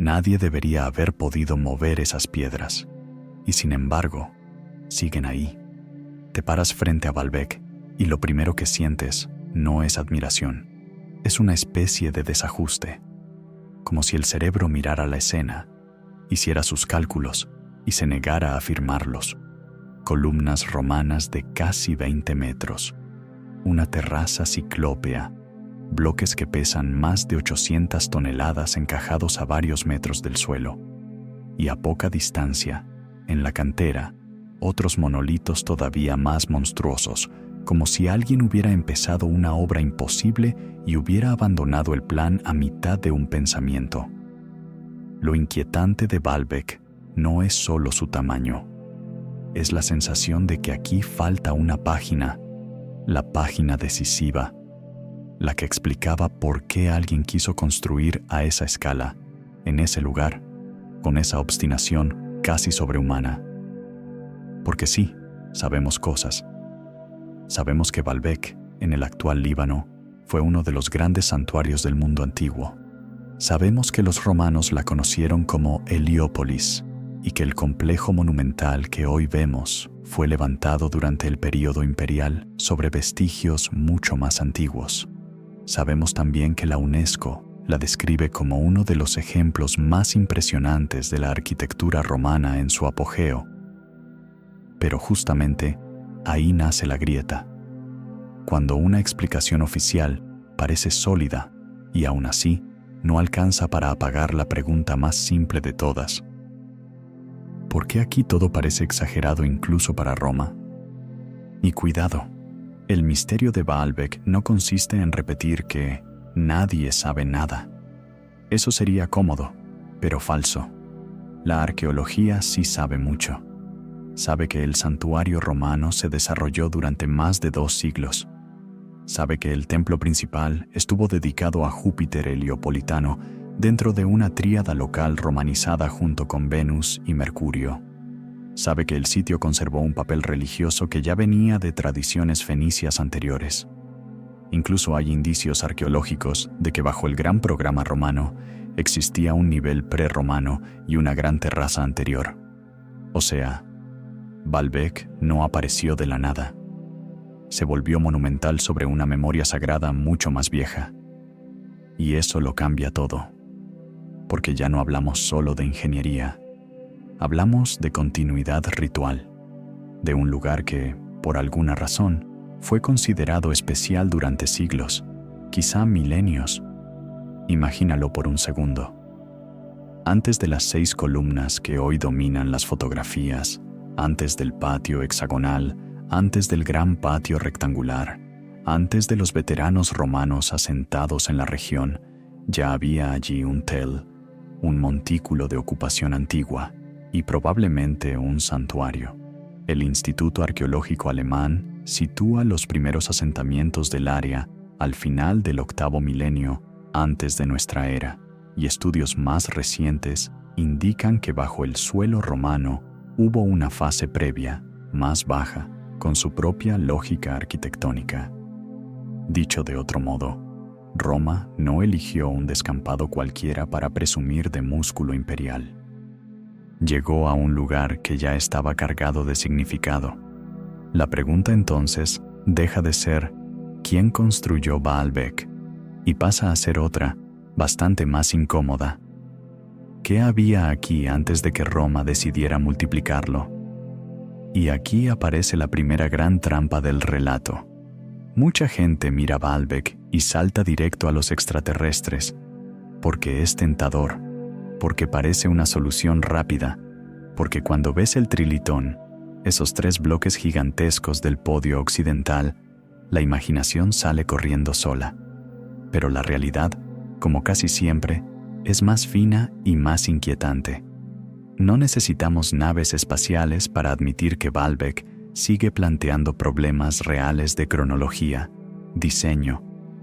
Nadie debería haber podido mover esas piedras. Y sin embargo, siguen ahí. Te paras frente a Baalbek y lo primero que sientes no es admiración. Es una especie de desajuste. Como si el cerebro mirara la escena, hiciera sus cálculos y se negara a afirmarlos. Columnas romanas de casi 20 metros. Una terraza ciclópea. Bloques que pesan más de 800 toneladas encajados a varios metros del suelo. Y a poca distancia, en la cantera, otros monolitos todavía más monstruosos, como si alguien hubiera empezado una obra imposible y hubiera abandonado el plan a mitad de un pensamiento. Lo inquietante de Baalbek no es solo su tamaño. Es la sensación de que aquí falta una página, la página decisiva, la que explicaba por qué alguien quiso construir a esa escala, en ese lugar, con esa obstinación casi sobrehumana. Porque sí, sabemos cosas. Sabemos que Baalbek, en el actual Líbano, fue uno de los grandes santuarios del mundo antiguo. Sabemos que los romanos la conocieron como Heliópolis y que el complejo monumental que hoy vemos fue levantado durante el período imperial sobre vestigios mucho más antiguos. Sabemos también que la UNESCO la describe como uno de los ejemplos más impresionantes de la arquitectura romana en su apogeo. Pero justamente ahí nace la grieta. Cuando una explicación oficial parece sólida y aún así no alcanza para apagar la pregunta más simple de todas. ¿Por qué aquí todo parece exagerado incluso para Roma? Y cuidado, el misterio de Baalbek no consiste en repetir que nadie sabe nada. Eso sería cómodo, pero falso. La arqueología sí sabe mucho. Sabe que el santuario romano se desarrolló durante más de 2 siglos. Sabe que el templo principal estuvo dedicado a Júpiter heliopolitano dentro de una tríada local romanizada junto con Venus y Mercurio. Sabe que el sitio conservó un papel religioso que ya venía de tradiciones fenicias anteriores. Incluso hay indicios arqueológicos de que bajo el gran programa romano existía un nivel prerromano y una gran terraza anterior. O sea, Baalbek no apareció de la nada. Se volvió monumental sobre una memoria sagrada mucho más vieja. Y eso lo cambia todo. Porque ya no hablamos solo de ingeniería. Hablamos de continuidad ritual. De un lugar que, por alguna razón, fue considerado especial durante siglos, quizá milenios. Imagínalo por un segundo. Antes de las 6 columnas que hoy dominan las fotografías, antes del patio hexagonal, antes del gran patio rectangular, antes de los veteranos romanos asentados en la región, ya había allí un tel, un montículo de ocupación antigua y probablemente un santuario. El Instituto Arqueológico Alemán sitúa los primeros asentamientos del área al final del 8º milenio antes de nuestra era, y estudios más recientes indican que bajo el suelo romano hubo una fase previa, más baja, con su propia lógica arquitectónica. Dicho de otro modo, Roma no eligió un descampado cualquiera para presumir de músculo imperial. Llegó a un lugar que ya estaba cargado de significado. La pregunta entonces deja de ser ¿quién construyó Baalbek? Y pasa a ser otra, bastante más incómoda. ¿Qué había aquí antes de que Roma decidiera multiplicarlo? Y aquí aparece la primera gran trampa del relato. Mucha gente mira Baalbek y salta directo a los extraterrestres, porque es tentador, porque parece una solución rápida, porque cuando ves el trilitón, esos 3 bloques gigantescos del podio occidental, la imaginación sale corriendo sola. Pero la realidad, como casi siempre, es más fina y más inquietante. No necesitamos naves espaciales para admitir que Baalbek sigue planteando problemas reales de cronología, diseño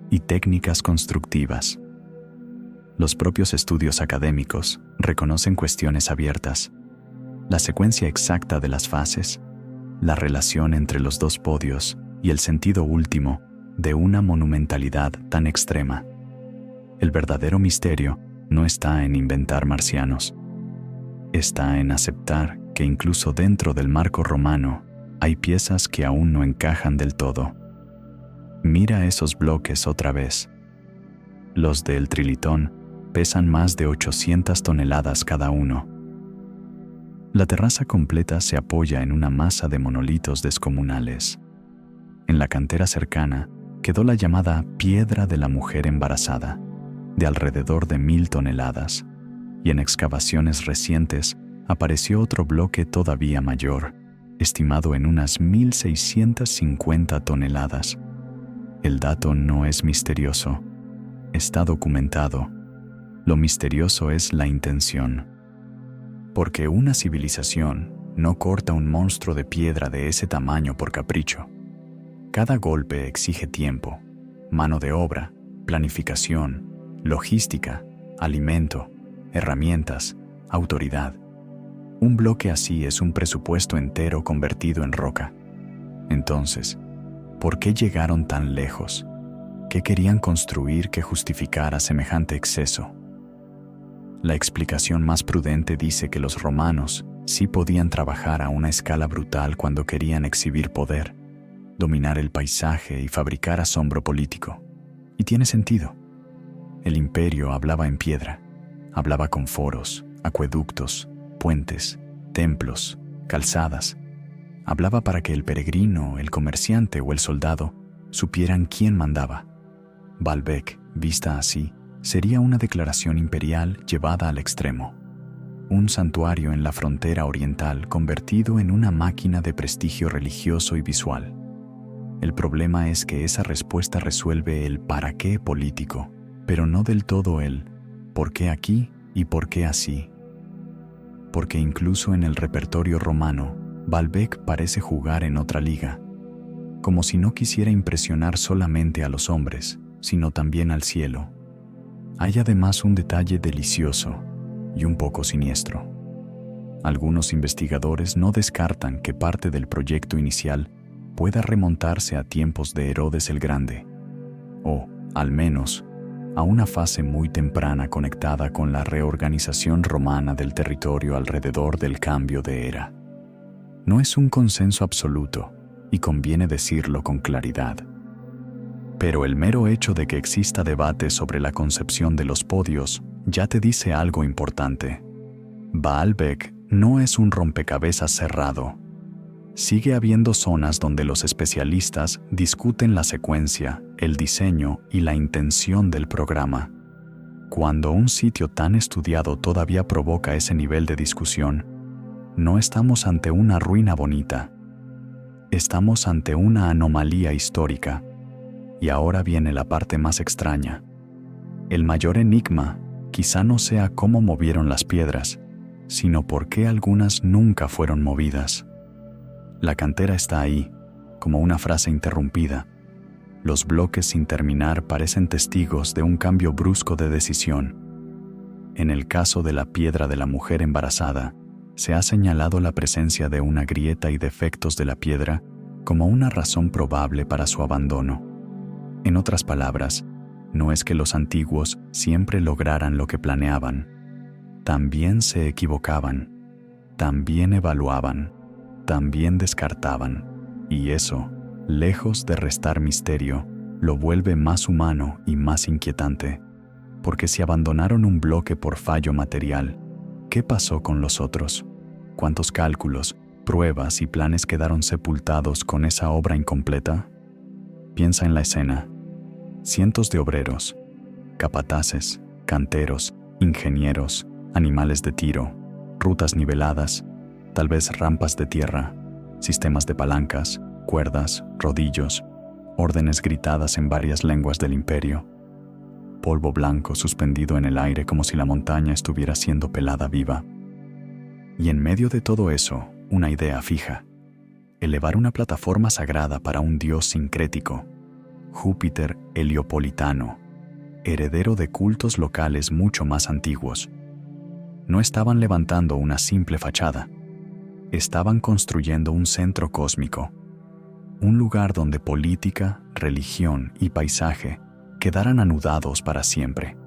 y técnicas constructivas. Los propios estudios académicos reconocen cuestiones abiertas: la secuencia exacta de las fases, la relación entre los 2 podios y el sentido último de una monumentalidad tan extrema. El verdadero misterio no está en inventar marcianos. Está en aceptar que incluso dentro del marco romano hay piezas que aún no encajan del todo. Mira esos bloques otra vez. Los del Trilitón pesan más de 800 toneladas cada uno. La terraza completa se apoya en una masa de monolitos descomunales. En la cantera cercana quedó la llamada Piedra de la Mujer Embarazada, de alrededor de 1000 toneladas, y en excavaciones recientes apareció otro bloque todavía mayor, estimado en unas 1650 toneladas. El dato no es misterioso, está documentado. Lo misterioso es la intención. Porque una civilización no corta un monstruo de piedra de ese tamaño por capricho. Cada golpe exige tiempo, mano de obra, planificación, logística, alimento, herramientas, autoridad. Un bloque así es un presupuesto entero convertido en roca. Entonces, ¿por qué llegaron tan lejos? ¿Qué querían construir que justificara semejante exceso? La explicación más prudente dice que los romanos sí podían trabajar a una escala brutal cuando querían exhibir poder, dominar el paisaje y fabricar asombro político. Y tiene sentido. El imperio hablaba en piedra, hablaba con foros, acueductos, puentes, templos, calzadas. Hablaba para que el peregrino, el comerciante o el soldado supieran quién mandaba. Baalbek, vista así, sería una declaración imperial llevada al extremo. Un santuario en la frontera oriental convertido en una máquina de prestigio religioso y visual. El problema es que esa respuesta resuelve el para qué político, pero no del todo el por qué aquí y por qué así. Porque incluso en el repertorio romano, Baalbek parece jugar en otra liga, como si no quisiera impresionar solamente a los hombres, sino también al cielo. Hay además un detalle delicioso y un poco siniestro. Algunos investigadores no descartan que parte del proyecto inicial pueda remontarse a tiempos de Herodes el Grande, o, al menos, a una fase muy temprana conectada con la reorganización romana del territorio alrededor del cambio de era. No es un consenso absoluto, y conviene decirlo con claridad. Pero el mero hecho de que exista debate sobre la concepción de los podios ya te dice algo importante. Baalbek no es un rompecabezas cerrado. Sigue habiendo zonas donde los especialistas discuten la secuencia, el diseño y la intención del programa. Cuando un sitio tan estudiado todavía provoca ese nivel de discusión, no estamos ante una ruina bonita. Estamos ante una anomalía histórica. Y ahora viene la parte más extraña. El mayor enigma quizá no sea cómo movieron las piedras, sino por qué algunas nunca fueron movidas. La cantera está ahí, como una frase interrumpida. Los bloques sin terminar parecen testigos de un cambio brusco de decisión. En el caso de la Piedra de la Mujer Embarazada, se ha señalado la presencia de una grieta y defectos de la piedra como una razón probable para su abandono. En otras palabras, no es que los antiguos siempre lograran lo que planeaban. También se equivocaban, también evaluaban, también descartaban, y eso, lejos de restar misterio, lo vuelve más humano y más inquietante, porque si abandonaron un bloque por fallo material, ¿qué pasó con los otros? ¿Cuántos cálculos, pruebas y planes quedaron sepultados con esa obra incompleta? Piensa en la escena. Cientos de obreros, capataces, canteros, ingenieros, animales de tiro, rutas niveladas, tal vez rampas de tierra, sistemas de palancas, cuerdas, rodillos, órdenes gritadas en varias lenguas del imperio, polvo blanco suspendido en el aire como si la montaña estuviera siendo pelada viva. Y en medio de todo eso, una idea fija: elevar una plataforma sagrada para un dios sincrético, Júpiter Heliopolitano, heredero de cultos locales mucho más antiguos. No estaban levantando una simple fachada, estaban construyendo un centro cósmico, un lugar donde política, religión y paisaje quedaran anudados para siempre.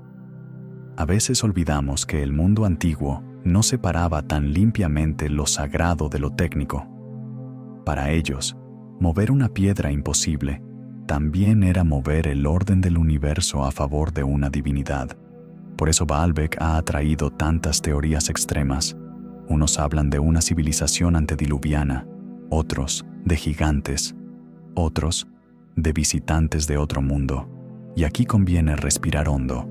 A veces olvidamos que el mundo antiguo no separaba tan limpiamente lo sagrado de lo técnico. Para ellos, mover una piedra imposible también era mover el orden del universo a favor de una divinidad. Por eso Baalbek ha atraído tantas teorías extremas. Unos hablan de una civilización antediluviana, otros de gigantes, otros de visitantes de otro mundo. Y aquí conviene respirar hondo.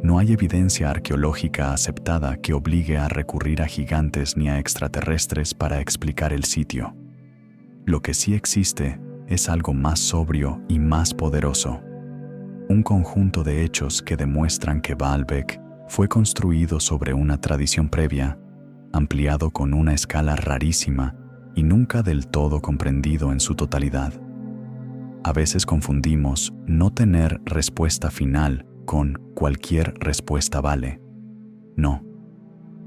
No hay evidencia arqueológica aceptada que obligue a recurrir a gigantes ni a extraterrestres para explicar el sitio. Lo que sí existe es algo más sobrio y más poderoso. Un conjunto de hechos que demuestran que Baalbek fue construido sobre una tradición previa, ampliado con una escala rarísima y nunca del todo comprendido en su totalidad. A veces confundimos no tener respuesta final con cualquier respuesta vale. No,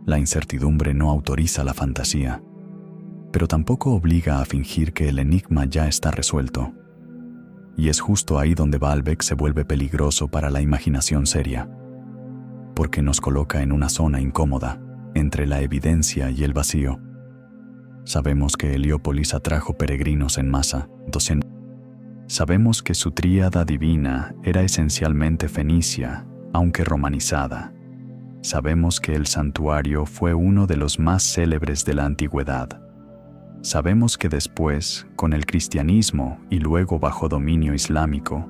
la incertidumbre no autoriza la fantasía, pero tampoco obliga a fingir que el enigma ya está resuelto. Y es justo ahí donde Baalbek se vuelve peligroso para la imaginación seria, porque nos coloca en una zona incómoda entre la evidencia y el vacío. Sabemos que Heliópolis atrajo peregrinos en masa, Sabemos que su tríada divina era esencialmente fenicia, aunque romanizada. Sabemos que el santuario fue uno de los más célebres de la antigüedad. Sabemos que después, con el cristianismo y luego bajo dominio islámico,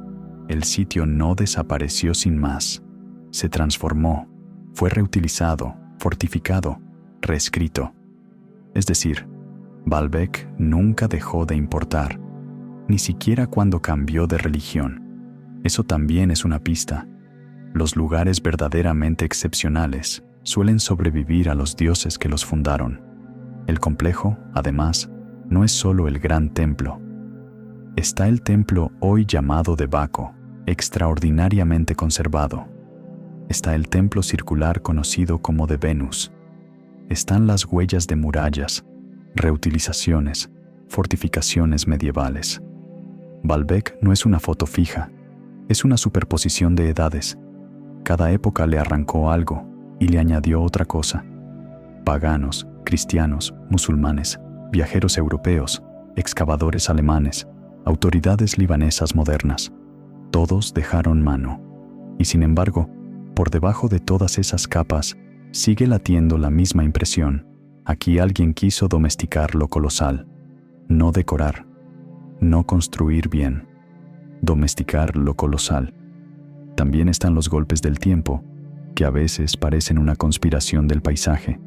el sitio no desapareció sin más. Se transformó, fue reutilizado, fortificado, reescrito. Es decir, Baalbek nunca dejó de importar, ni siquiera cuando cambió de religión. Eso también es una pista. Los lugares verdaderamente excepcionales suelen sobrevivir a los dioses que los fundaron. El complejo, además, no es solo el gran templo. Está el templo hoy llamado de Baco, extraordinariamente conservado. Está el templo circular conocido como de Venus. Están las huellas de murallas, reutilizaciones, fortificaciones medievales. Baalbek no es una foto fija, es una superposición de edades. Cada época le arrancó algo y le añadió otra cosa. Paganos, cristianos, musulmanes, viajeros europeos, excavadores alemanes, autoridades libanesas modernas. Todos dejaron mano. Y sin embargo, por debajo de todas esas capas, sigue latiendo la misma impresión. Aquí alguien quiso domesticar lo colosal, no decorar, no construir bien, domesticar lo colosal. También están los golpes del tiempo, que a veces parecen una conspiración del paisaje.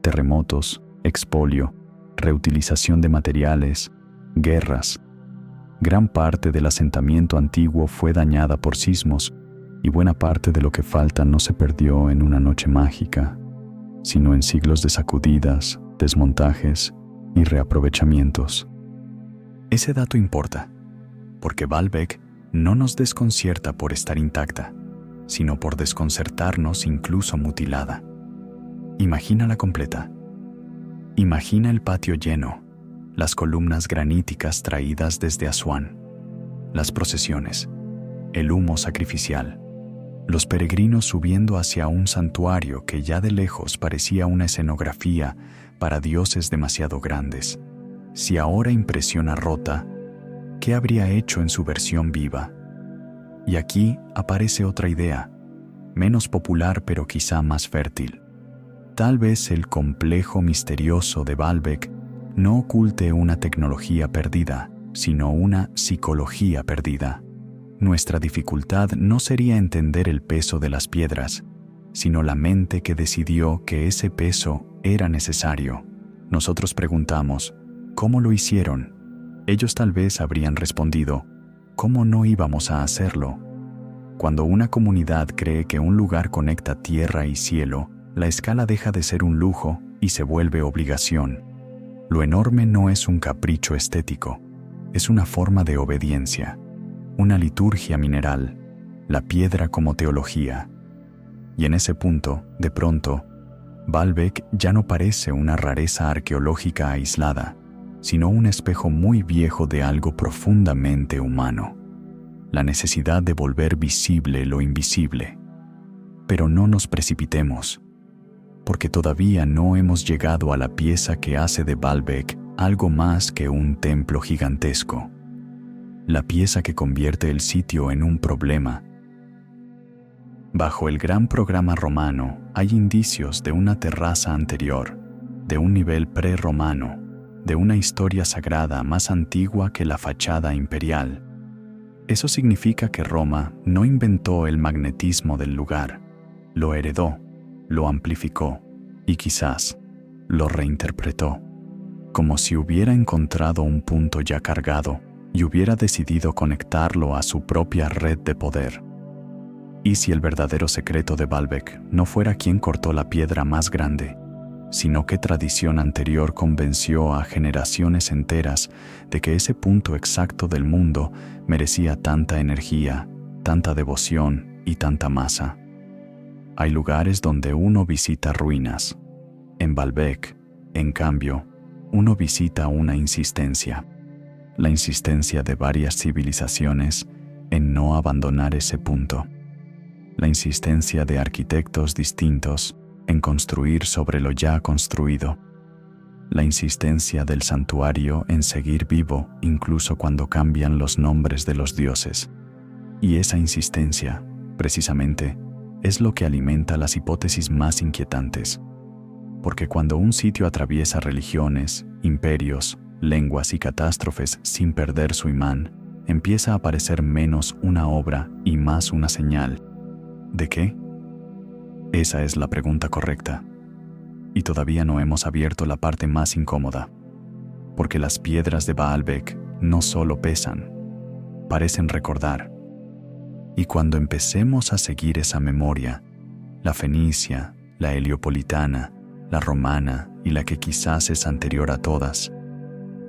Terremotos, expolio, reutilización de materiales, guerras. Gran parte del asentamiento antiguo fue dañada por sismos, y buena parte de lo que falta no se perdió en una noche mágica, sino en siglos de sacudidas, desmontajes y reaprovechamientos. Ese dato importa, porque Baalbek no nos desconcierta por estar intacta, sino por desconcertarnos incluso mutilada. Imagínala completa. Imagina el patio lleno, las columnas graníticas traídas desde Asuán, las procesiones, el humo sacrificial, los peregrinos subiendo hacia un santuario que ya de lejos parecía una escenografía para dioses demasiado grandes. Si ahora impresiona rota, ¿qué habría hecho en su versión viva? Y aquí aparece otra idea, menos popular pero quizá más fértil. Tal vez el complejo misterioso de Baalbek no oculte una tecnología perdida, sino una psicología perdida. Nuestra dificultad no sería entender el peso de las piedras, sino la mente que decidió que ese peso era necesario. Nosotros preguntamos, ¿cómo lo hicieron? Ellos tal vez habrían respondido, ¿cómo no íbamos a hacerlo? Cuando una comunidad cree que un lugar conecta tierra y cielo, la escala deja de ser un lujo y se vuelve obligación. Lo enorme no es un capricho estético, es una forma de obediencia, una liturgia mineral, la piedra como teología. Y en ese punto, de pronto, Baalbek ya no parece una rareza arqueológica aislada, sino un espejo muy viejo de algo profundamente humano, la necesidad de volver visible lo invisible. Pero no nos precipitemos, porque todavía no hemos llegado a la pieza que hace de Baalbek algo más que un templo gigantesco, la pieza que convierte el sitio en un problema. Bajo el gran programa romano hay indicios de una terraza anterior, de un nivel prerromano, de una historia sagrada más antigua que la fachada imperial. Eso significa que Roma no inventó el magnetismo del lugar, lo heredó, lo amplificó y quizás lo reinterpretó, como si hubiera encontrado un punto ya cargado y hubiera decidido conectarlo a su propia red de poder. ¿Y si el verdadero secreto de Baalbek no fuera quien cortó la piedra más grande, sino qué tradición anterior convenció a generaciones enteras de que ese punto exacto del mundo merecía tanta energía, tanta devoción y tanta masa? Hay lugares donde uno visita ruinas. En Baalbek, en cambio, uno visita una insistencia. La insistencia de varias civilizaciones en no abandonar ese punto. La insistencia de arquitectos distintos en construir sobre lo ya construido. La insistencia del santuario en seguir vivo incluso cuando cambian los nombres de los dioses. Y esa insistencia, precisamente, es lo que alimenta las hipótesis más inquietantes. Porque cuando un sitio atraviesa religiones, imperios, lenguas y catástrofes sin perder su imán, empieza a parecer menos una obra y más una señal. ¿De qué? Esa es la pregunta correcta. Y todavía no hemos abierto la parte más incómoda. Porque las piedras de Baalbek no solo pesan, parecen recordar. Y cuando empecemos a seguir esa memoria, la fenicia, la heliopolitana, la romana y la que quizás es anterior a todas,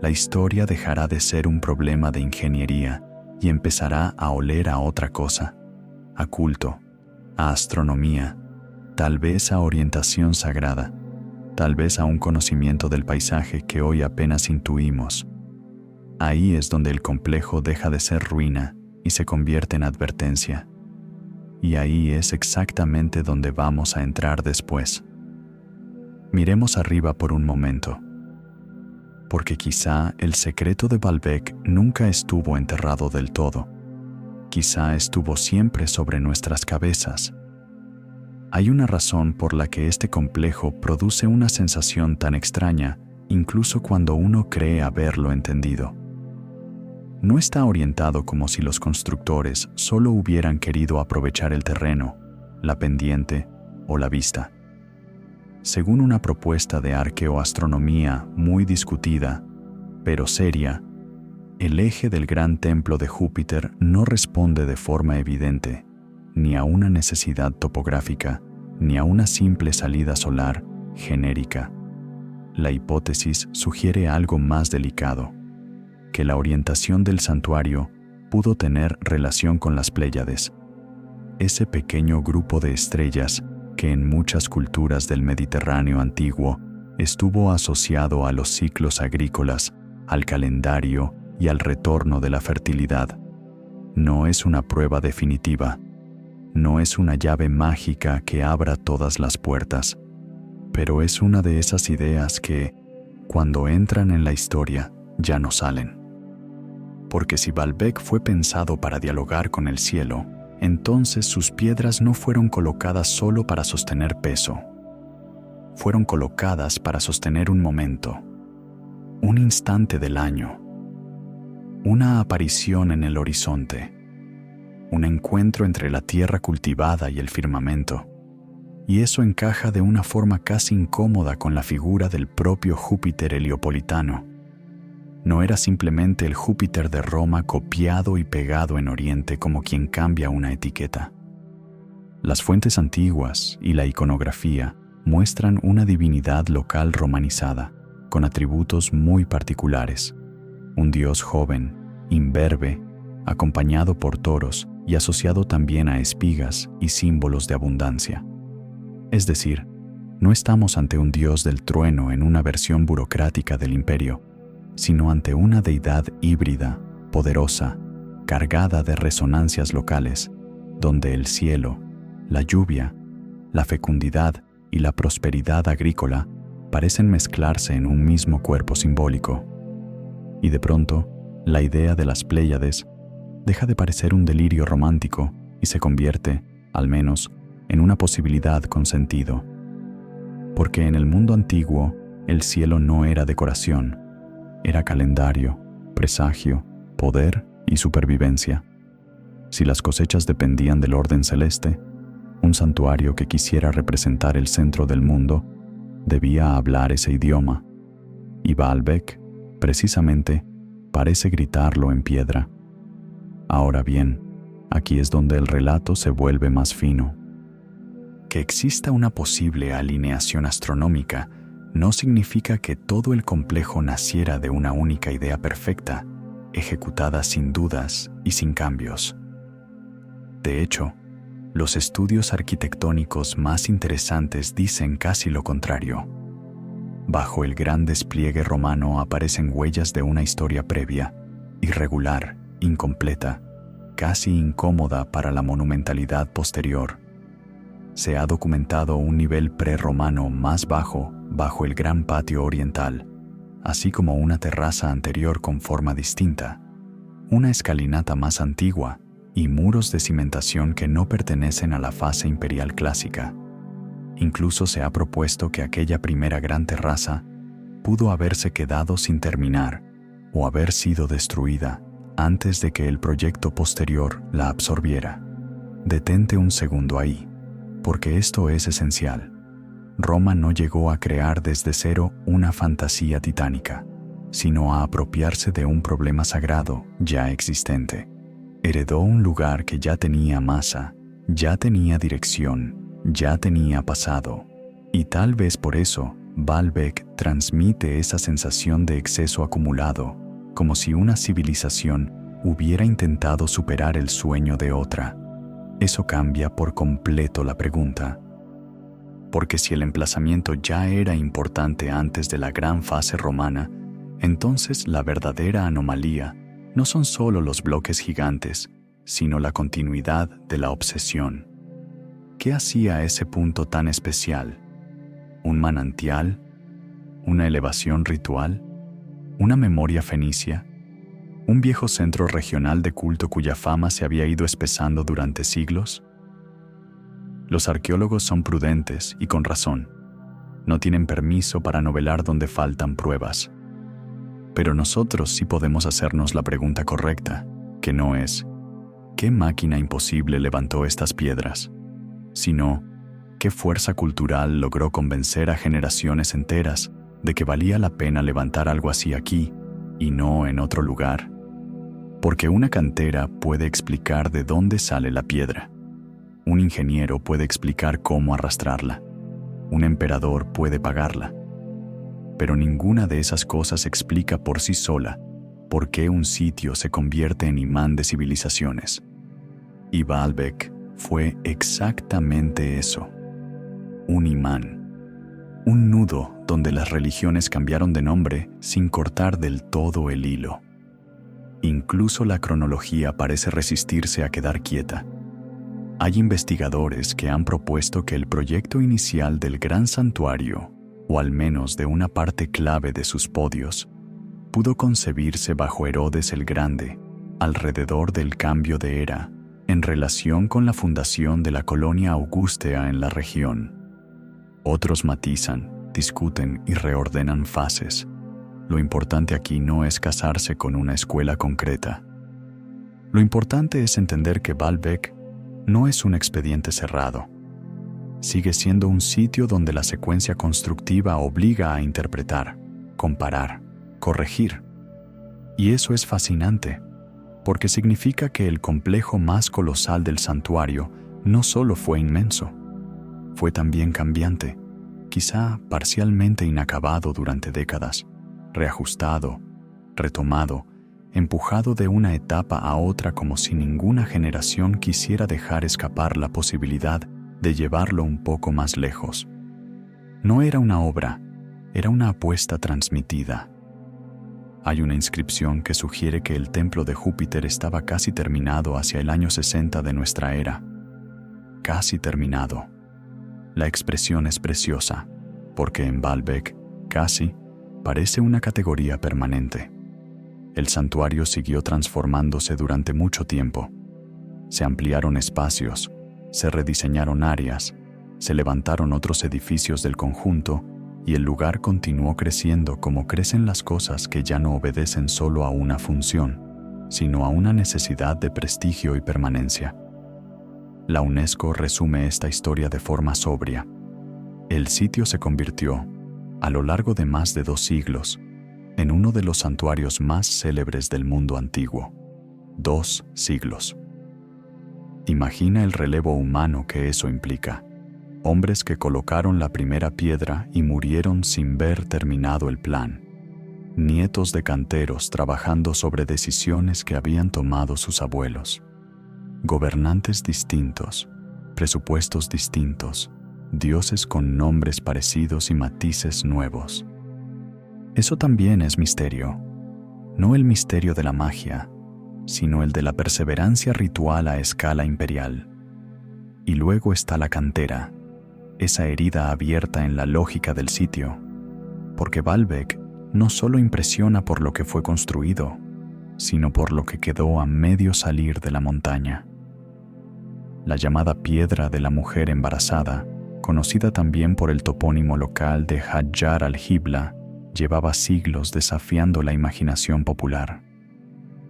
la historia dejará de ser un problema de ingeniería y empezará a oler a otra cosa, a culto, a astronomía, tal vez a orientación sagrada, tal vez a un conocimiento del paisaje que hoy apenas intuimos. Ahí es donde el complejo deja de ser ruina y se convierte en advertencia. Y ahí es exactamente donde vamos a entrar después. Miremos arriba por un momento, porque quizá el secreto de Baalbek nunca estuvo enterrado del todo. Quizá estuvo siempre sobre nuestras cabezas. Hay una razón por la que este complejo produce una sensación tan extraña, incluso cuando uno cree haberlo entendido. No está orientado como si los constructores solo hubieran querido aprovechar el terreno, la pendiente o la vista. Según una propuesta de arqueoastronomía muy discutida, pero seria, el eje del gran templo de Júpiter no responde de forma evidente ni a una necesidad topográfica, ni a una simple salida solar genérica. La hipótesis sugiere algo más delicado, que la orientación del santuario pudo tener relación con las Pléyades, ese pequeño grupo de estrellas que en muchas culturas del Mediterráneo antiguo estuvo asociado a los ciclos agrícolas, al calendario y al retorno de la fertilidad. No es una prueba definitiva, no es una llave mágica que abra todas las puertas, pero es una de esas ideas que, cuando entran en la historia, ya no salen. Porque si Baalbek fue pensado para dialogar con el cielo, entonces sus piedras no fueron colocadas solo para sostener peso. Fueron colocadas para sostener un momento, un instante del año, una aparición en el horizonte, un encuentro entre la tierra cultivada y el firmamento. Y eso encaja de una forma casi incómoda con la figura del propio Júpiter heliopolitano. No era simplemente el Júpiter de Roma copiado y pegado en Oriente como quien cambia una etiqueta. Las fuentes antiguas y la iconografía muestran una divinidad local romanizada, con atributos muy particulares. Un dios joven, imberbe, acompañado por toros y asociado también a espigas y símbolos de abundancia. Es decir, no estamos ante un dios del trueno en una versión burocrática del imperio, sino ante una deidad híbrida, poderosa, cargada de resonancias locales, donde el cielo, la lluvia la fecundidad y la prosperidad agrícola parecen mezclarse en un mismo cuerpo simbólico. Y de pronto, la idea de las Pléyades deja de parecer un delirio romántico y se convierte, al menos, en una posibilidad con sentido. Porque en el mundo antiguo, el cielo no era decoración, era calendario, presagio, poder y supervivencia. Si las cosechas dependían del orden celeste, un santuario que quisiera representar el centro del mundo debía hablar ese idioma. Y Baalbek, precisamente, parece gritarlo en piedra. Ahora bien, aquí es donde el relato se vuelve más fino. Que exista una posible alineación astronómica no significa que todo el complejo naciera de una única idea perfecta, ejecutada sin dudas y sin cambios. De hecho, los estudios arquitectónicos más interesantes dicen casi lo contrario. Bajo el gran despliegue romano aparecen huellas de una historia previa, irregular, incompleta, casi incómoda para la monumentalidad posterior. Se ha documentado un nivel prerromano más bajo el gran patio oriental, así como una terraza anterior con forma distinta, una escalinata más antigua y muros de cimentación que no pertenecen a la fase imperial clásica. Incluso se ha propuesto que aquella primera gran terraza pudo haberse quedado sin terminar o haber sido destruida antes de que el proyecto posterior la absorbiera. Detente un segundo ahí, porque esto es esencial. Roma no llegó a crear desde cero una fantasía titánica, sino a apropiarse de un problema sagrado ya existente. Heredó un lugar que ya tenía masa, ya tenía dirección, ya tenía pasado, y tal vez por eso Baalbek transmite esa sensación de exceso acumulado, como si una civilización hubiera intentado superar el sueño de otra. Eso cambia por completo la pregunta. Porque si el emplazamiento ya era importante antes de la gran fase romana, entonces la verdadera anomalía no son solo los bloques gigantes, sino la continuidad de la obsesión. ¿Qué hacía ese punto tan especial? ¿Un manantial? ¿Una elevación ritual? ¿Una memoria fenicia? ¿Un viejo centro regional de culto cuya fama se había ido espesando durante siglos? Los arqueólogos son prudentes y con razón. No tienen permiso para novelar donde faltan pruebas. Pero nosotros sí podemos hacernos la pregunta correcta, que no es ¿qué máquina imposible levantó estas piedras?, sino ¿qué fuerza cultural logró convencer a generaciones enteras de que valía la pena levantar algo así aquí y no en otro lugar? Porque una cantera puede explicar de dónde sale la piedra. Un ingeniero puede explicar cómo arrastrarla. Un emperador puede pagarla. Pero ninguna de esas cosas explica por sí sola por qué un sitio se convierte en imán de civilizaciones. Y Baalbek fue exactamente eso. Un imán. Un nudo donde las religiones cambiaron de nombre sin cortar del todo el hilo. Incluso la cronología parece resistirse a quedar quieta. Hay investigadores que han propuesto que el proyecto inicial del gran santuario, o al menos de una parte clave de sus podios, pudo concebirse bajo Herodes el Grande, alrededor del cambio de era, en relación con la fundación de la colonia augustea en la región. Otros matizan, discuten y reordenan fases. Lo importante aquí no es casarse con una escuela concreta. Lo importante es entender que Baalbek no es un expediente cerrado. Sigue siendo un sitio donde la secuencia constructiva obliga a interpretar, comparar, corregir. Y eso es fascinante, porque significa que el complejo más colosal del santuario no solo fue inmenso, fue también cambiante, quizá parcialmente inacabado durante décadas, reajustado, retomado, empujado de una etapa a otra como si ninguna generación quisiera dejar escapar la posibilidad de llevarlo un poco más lejos. No era una obra, era una apuesta transmitida. Hay una inscripción que sugiere que el templo de Júpiter estaba casi terminado hacia el año 60 de nuestra era. Casi terminado. La expresión es preciosa, porque en Baalbek, casi, parece una categoría permanente. El santuario siguió transformándose durante mucho tiempo. Se ampliaron espacios, se rediseñaron áreas, se levantaron otros edificios del conjunto y el lugar continuó creciendo como crecen las cosas que ya no obedecen solo a una función, sino a una necesidad de prestigio y permanencia. La UNESCO resume esta historia de forma sobria. El sitio se convirtió, a lo largo de más de 2 siglos, en uno de los santuarios más célebres del mundo antiguo. 2 siglos. Imagina el relevo humano que eso implica. Hombres que colocaron la primera piedra y murieron sin ver terminado el plan. Nietos de canteros trabajando sobre decisiones que habían tomado sus abuelos. Gobernantes distintos, presupuestos distintos, dioses con nombres parecidos y matices nuevos. Eso también es misterio. No el misterio de la magia, sino el de la perseverancia ritual a escala imperial. Y luego está la cantera, esa herida abierta en la lógica del sitio, porque Baalbek no solo impresiona por lo que fue construido, sino por lo que quedó a medio salir de la montaña. La llamada Piedra de la Mujer Embarazada, conocida también por el topónimo local de Hadjar al-Hibla, llevaba siglos desafiando la imaginación popular.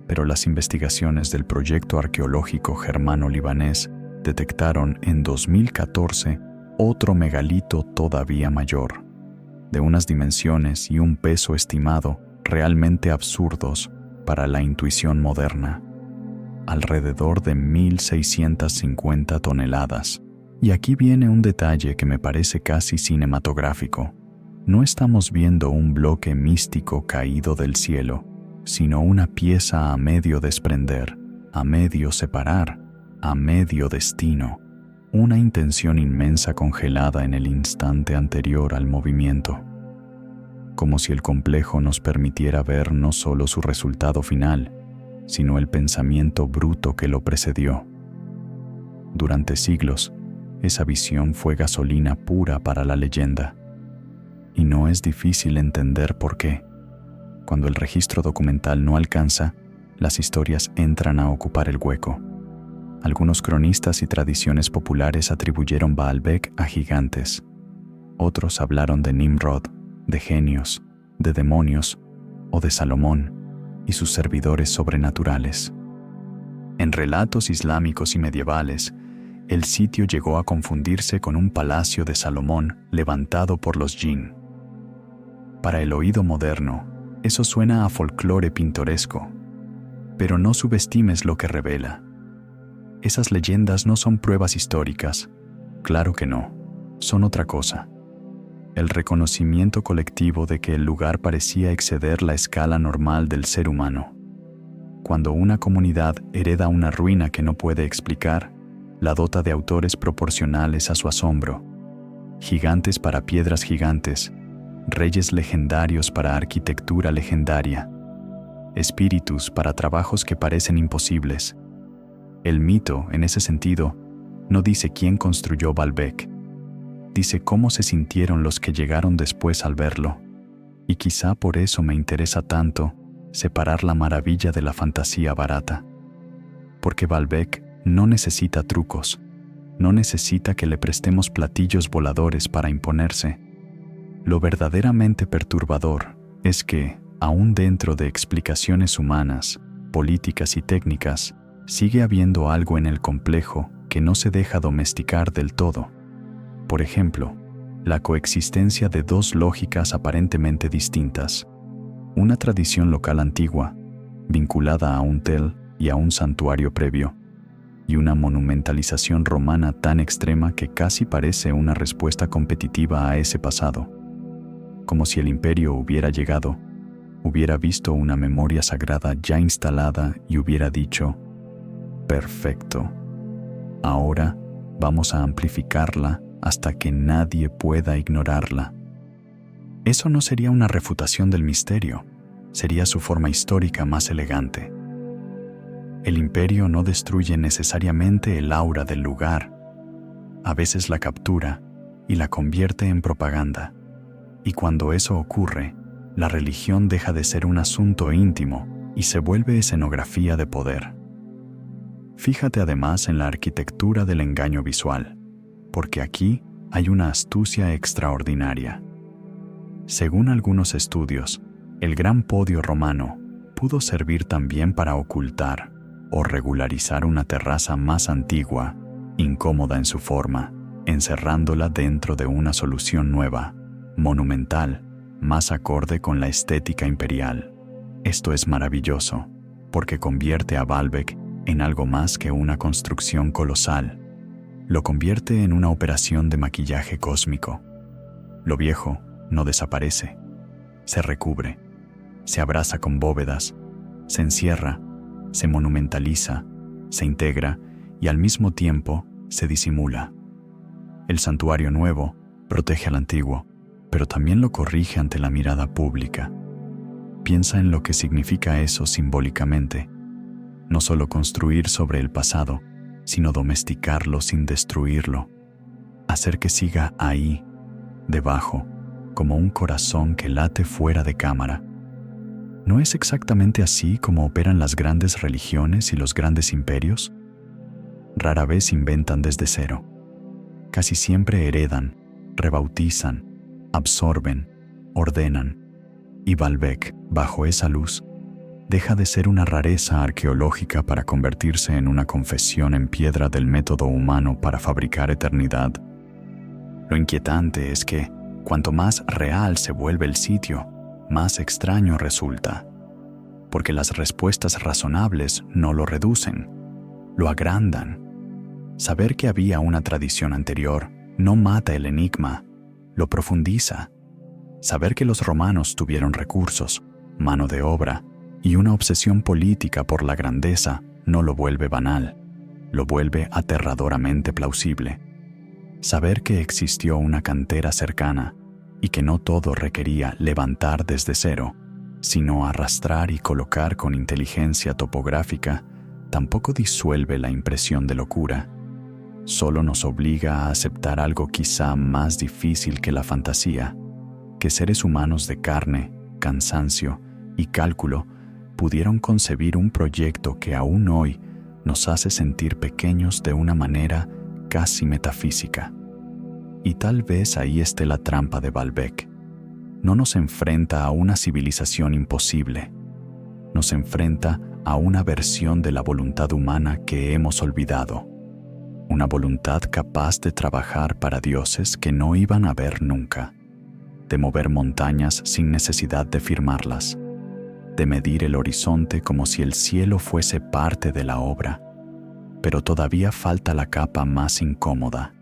Pero las investigaciones del proyecto arqueológico germano-libanés detectaron en 2014 otro megalito todavía mayor, de unas dimensiones y un peso estimado realmente absurdos para la intuición moderna. Alrededor de 1.650 toneladas. Y aquí viene un detalle que me parece casi cinematográfico. No estamos viendo un bloque místico caído del cielo, sino una pieza a medio desprender, a medio separar, a medio destino, una intención inmensa congelada en el instante anterior al movimiento. Como si el complejo nos permitiera ver no solo su resultado final, sino el pensamiento bruto que lo precedió. Durante siglos, esa visión fue gasolina pura para la leyenda. Y no es difícil entender por qué. Cuando el registro documental no alcanza, las historias entran a ocupar el hueco. Algunos cronistas y tradiciones populares atribuyeron Baalbek a gigantes. Otros hablaron de Nimrod, de genios, de demonios o de Salomón y sus servidores sobrenaturales. En relatos islámicos y medievales, el sitio llegó a confundirse con un palacio de Salomón levantado por los jinn. Para el oído moderno, eso suena a folclore pintoresco, pero no subestimes lo que revela. Esas leyendas no son pruebas históricas, claro que no, son otra cosa. El reconocimiento colectivo de que el lugar parecía exceder la escala normal del ser humano. Cuando una comunidad hereda una ruina que no puede explicar, la dota de autores proporcionales a su asombro. Gigantes para piedras gigantes, reyes legendarios para arquitectura legendaria, espíritus para trabajos que parecen imposibles. El mito, en ese sentido, no dice quién construyó Baalbek, dice cómo se sintieron los que llegaron después al verlo, y quizá por eso me interesa tanto separar la maravilla de la fantasía barata. Porque Baalbek no necesita trucos, no necesita que le prestemos platillos voladores para imponerse. Lo verdaderamente perturbador es que, aún dentro de explicaciones humanas, políticas y técnicas, sigue habiendo algo en el complejo que no se deja domesticar del todo. Por ejemplo, la coexistencia de 2 lógicas aparentemente distintas. Una tradición local antigua, vinculada a un tel y a un santuario previo, y una monumentalización romana tan extrema que casi parece una respuesta competitiva a ese pasado. Como si el imperio hubiera llegado, hubiera visto una memoria sagrada ya instalada y hubiera dicho: perfecto. Ahora vamos a amplificarla hasta que nadie pueda ignorarla. Eso no sería una refutación del misterio, sería su forma histórica más elegante. El imperio no destruye necesariamente el aura del lugar. A veces la captura, y la convierte en propaganda. Y cuando eso ocurre, la religión deja de ser un asunto íntimo y se vuelve escenografía de poder. Fíjate además en la arquitectura del engaño visual, porque aquí hay una astucia extraordinaria. Según algunos estudios, el gran podio romano pudo servir también para ocultar o regularizar una terraza más antigua, incómoda en su forma, encerrándola dentro de una solución nueva, monumental, más acorde con la estética imperial. Esto es maravilloso, porque convierte a Baalbek en algo más que una construcción colosal. Lo convierte en una operación de maquillaje cósmico. Lo viejo no desaparece, se recubre, se abraza con bóvedas, se encierra, se monumentaliza, se integra y al mismo tiempo se disimula. El santuario nuevo protege al antiguo, pero también lo corrige ante la mirada pública. Piensa en lo que significa eso simbólicamente. No solo construir sobre el pasado, sino domesticarlo sin destruirlo. Hacer que siga ahí, debajo, como un corazón que late fuera de cámara. ¿No es exactamente así como operan las grandes religiones y los grandes imperios? Rara vez inventan desde cero. Casi siempre heredan, rebautizan, absorben, ordenan. Y Baalbek, bajo esa luz, deja de ser una rareza arqueológica para convertirse en una confesión en piedra del método humano para fabricar eternidad. Lo inquietante es que, cuanto más real se vuelve el sitio, más extraño resulta, porque las respuestas razonables no lo reducen, lo agrandan. Saber que había una tradición anterior no mata el enigma, lo profundiza. Saber que los romanos tuvieron recursos, mano de obra y una obsesión política por la grandeza no lo vuelve banal, lo vuelve aterradoramente plausible. Saber que existió una cantera cercana y que no todo requería levantar desde cero, sino arrastrar y colocar con inteligencia topográfica, tampoco disuelve la impresión de locura. Solo nos obliga a aceptar algo quizá más difícil que la fantasía, que seres humanos de carne, cansancio y cálculo pudieron concebir un proyecto que aún hoy nos hace sentir pequeños de una manera casi metafísica. Y tal vez ahí esté la trampa de Baalbek. No nos enfrenta a una civilización imposible, nos enfrenta a una versión de la voluntad humana que hemos olvidado, una voluntad capaz de trabajar para dioses que no iban a ver nunca, de mover montañas sin necesidad de firmarlas, de medir el horizonte como si el cielo fuese parte de la obra. Pero todavía falta la capa más incómoda,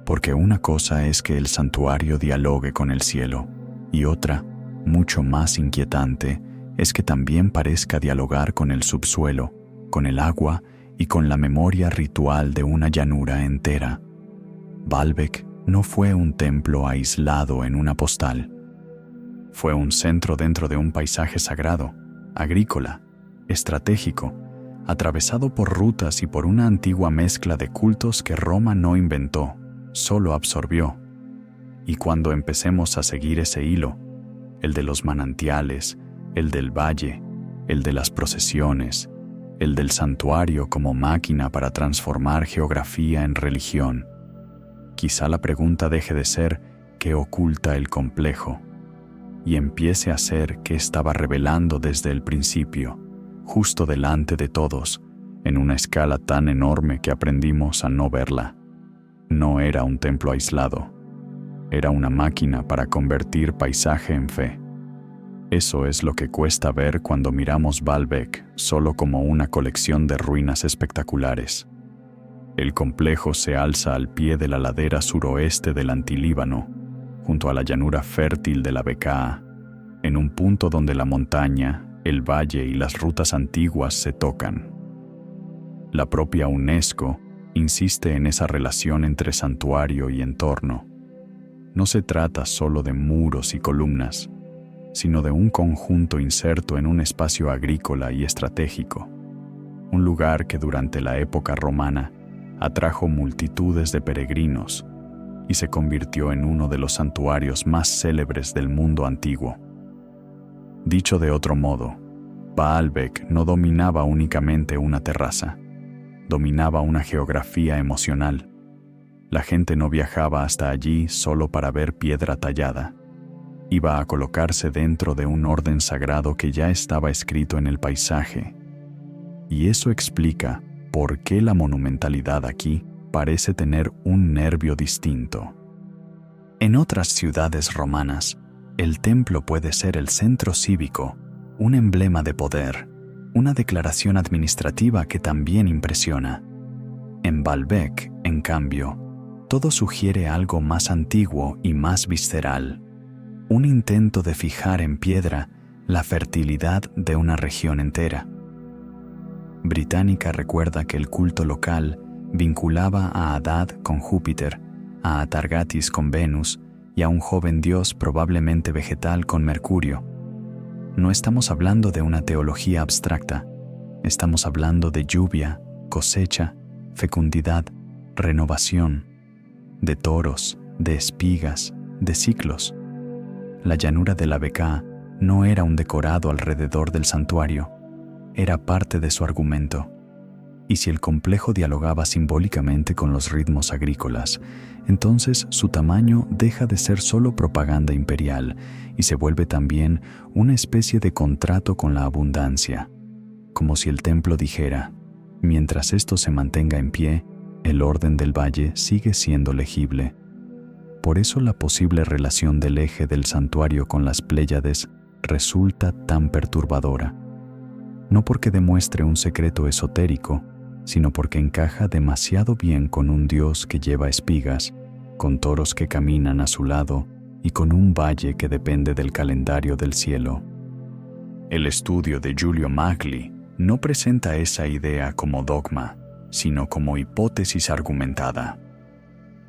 porque una cosa es que el santuario dialogue con el cielo, y otra, mucho más inquietante, es que también parezca dialogar con el subsuelo, con el agua y con la memoria ritual de una llanura entera. Baalbek no fue un templo aislado en una postal. Fue un centro dentro de un paisaje sagrado, agrícola, estratégico, atravesado por rutas y por una antigua mezcla de cultos que Roma no inventó, solo absorbió. Y cuando empecemos a seguir ese hilo, el de los manantiales, el del valle, el de las procesiones, el del santuario como máquina para transformar geografía en religión, quizá la pregunta deje de ser ¿qué oculta el complejo? Y empiece a ser ¿qué estaba revelando desde el principio, justo delante de todos, en una escala tan enorme que aprendimos a no verla? No era un templo aislado, era una máquina para convertir paisaje en fe. Eso es lo que cuesta ver cuando miramos Baalbek solo como una colección de ruinas espectaculares. El complejo se alza al pie de la ladera suroeste del Antilíbano, junto a la llanura fértil de la Bekaa, en un punto donde la montaña, el valle y las rutas antiguas se tocan. La propia UNESCO insiste en esa relación entre santuario y entorno. No se trata solo de muros y columnas, sino de un conjunto inserto en un espacio agrícola y estratégico, un lugar que durante la época romana atrajo multitudes de peregrinos y se convirtió en uno de los santuarios más célebres del mundo antiguo. Dicho de otro modo, Baalbek no dominaba únicamente una terraza, dominaba una geografía emocional. La gente no viajaba hasta allí solo para ver piedra tallada. Iba a colocarse dentro de un orden sagrado que ya estaba escrito en el paisaje. Y eso explica por qué la monumentalidad aquí parece tener un nervio distinto. En otras ciudades romanas, el templo puede ser el centro cívico, un emblema de poder, una declaración administrativa que también impresiona. En Baalbek, en cambio, todo sugiere algo más antiguo y más visceral, un intento de fijar en piedra la fertilidad de una región entera. Británica recuerda que el culto local vinculaba a Adad con Júpiter, a Atargatis con Venus y a un joven dios probablemente vegetal con Mercurio. No estamos hablando de una teología abstracta, estamos hablando de lluvia, cosecha, fecundidad, renovación, de toros, de espigas, de ciclos. La llanura de la Bekaa no era un decorado alrededor del santuario, era parte de su argumento. Y si el complejo dialogaba simbólicamente con los ritmos agrícolas, entonces su tamaño deja de ser solo propaganda imperial y se vuelve también una especie de contrato con la abundancia, como si el templo dijera: mientras esto se mantenga en pie, el orden del valle sigue siendo legible. Por eso la posible relación del eje del santuario con las Pléyades resulta tan perturbadora. No porque demuestre un secreto esotérico, sino porque encaja demasiado bien con un dios que lleva espigas, con toros que caminan a su lado y con un valle que depende del calendario del cielo. El estudio de Giulio Magli no presenta esa idea como dogma, sino como hipótesis argumentada.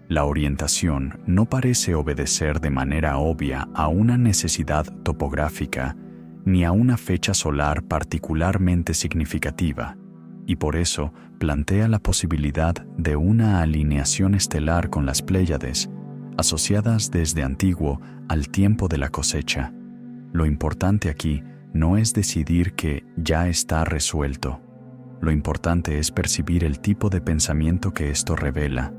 La orientación no parece obedecer de manera obvia a una necesidad topográfica ni a una fecha solar particularmente significativa, y por eso plantea la posibilidad de una alineación estelar con las Pléyades, asociadas desde antiguo al tiempo de la cosecha. Lo importante aquí no es decidir que ya está resuelto. Lo importante es percibir el tipo de pensamiento que esto revela.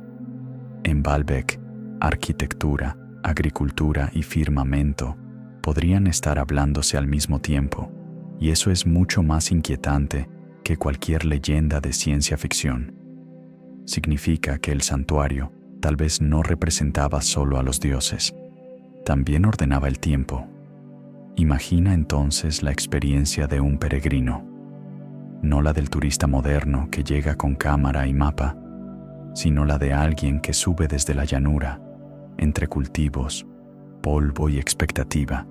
En Baalbek, arquitectura, agricultura y firmamento podrían estar hablándose al mismo tiempo, y eso es mucho más inquietante que cualquier leyenda de ciencia ficción. Significa que el santuario tal vez no representaba solo a los dioses, también ordenaba el tiempo. Imagina entonces la experiencia de un peregrino, no la del turista moderno que llega con cámara y mapa, sino la de alguien que sube desde la llanura, entre cultivos, polvo y expectativa,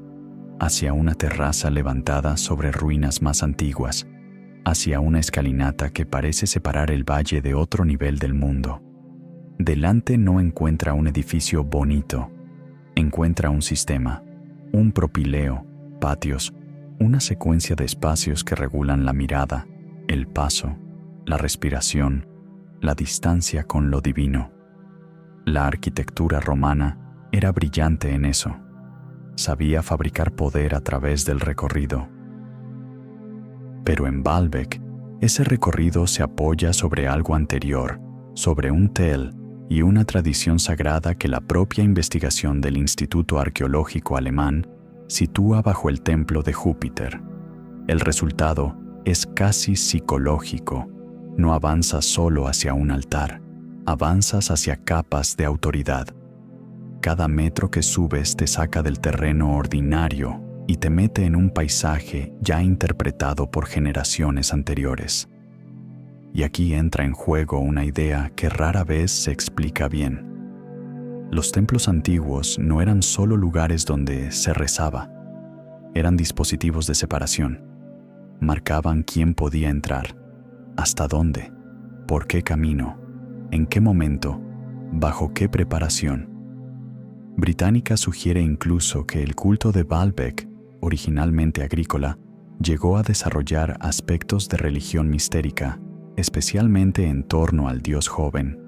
hacia una terraza levantada sobre ruinas más antiguas, hacia una escalinata que parece separar el valle de otro nivel del mundo. Delante no encuentra un edificio bonito, encuentra un sistema, un propileo, patios, una secuencia de espacios que regulan la mirada, el paso, la respiración, la distancia con lo divino. La arquitectura romana era brillante en eso. Sabía fabricar poder a través del recorrido. Pero en Baalbek, ese recorrido se apoya sobre algo anterior, sobre un tel y una tradición sagrada que la propia investigación del Instituto Arqueológico Alemán sitúa bajo el templo de Júpiter. El resultado es casi psicológico. No avanzas solo hacia un altar, avanzas hacia capas de autoridad. Cada metro que subes te saca del terreno ordinario y te mete en un paisaje ya interpretado por generaciones anteriores. Y aquí entra en juego una idea que rara vez se explica bien. Los templos antiguos no eran solo lugares donde se rezaba, eran dispositivos de separación. Marcaban quién podía entrar, hasta dónde, por qué camino, en qué momento, bajo qué preparación. Británica sugiere incluso que el culto de Baalbek, originalmente agrícola, llegó a desarrollar aspectos de religión mistérica, especialmente en torno al dios joven.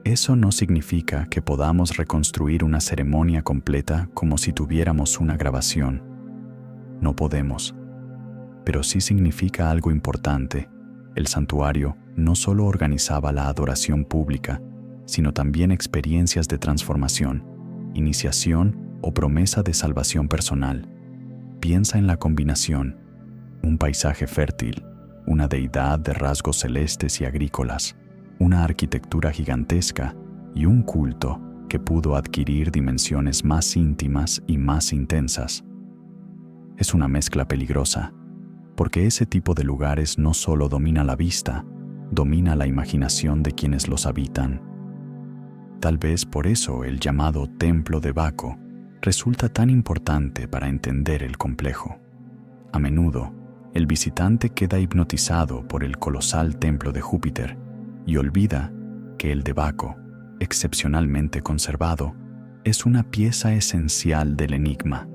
Eso no significa que podamos reconstruir una ceremonia completa como si tuviéramos una grabación. No podemos. Pero sí significa algo importante. El santuario no solo organizaba la adoración pública, sino también experiencias de transformación, iniciación o promesa de salvación personal. Piensa en la combinación: un paisaje fértil, una deidad de rasgos celestes y agrícolas, una arquitectura gigantesca y un culto que pudo adquirir dimensiones más íntimas y más intensas. Es una mezcla peligrosa, porque ese tipo de lugares no solo domina la vista, domina la imaginación de quienes los habitan. Tal vez por eso el llamado Templo de Baco resulta tan importante para entender el complejo. A menudo, el visitante queda hipnotizado por el colosal templo de Júpiter y olvida que el de Baco, excepcionalmente conservado, es una pieza esencial del enigma.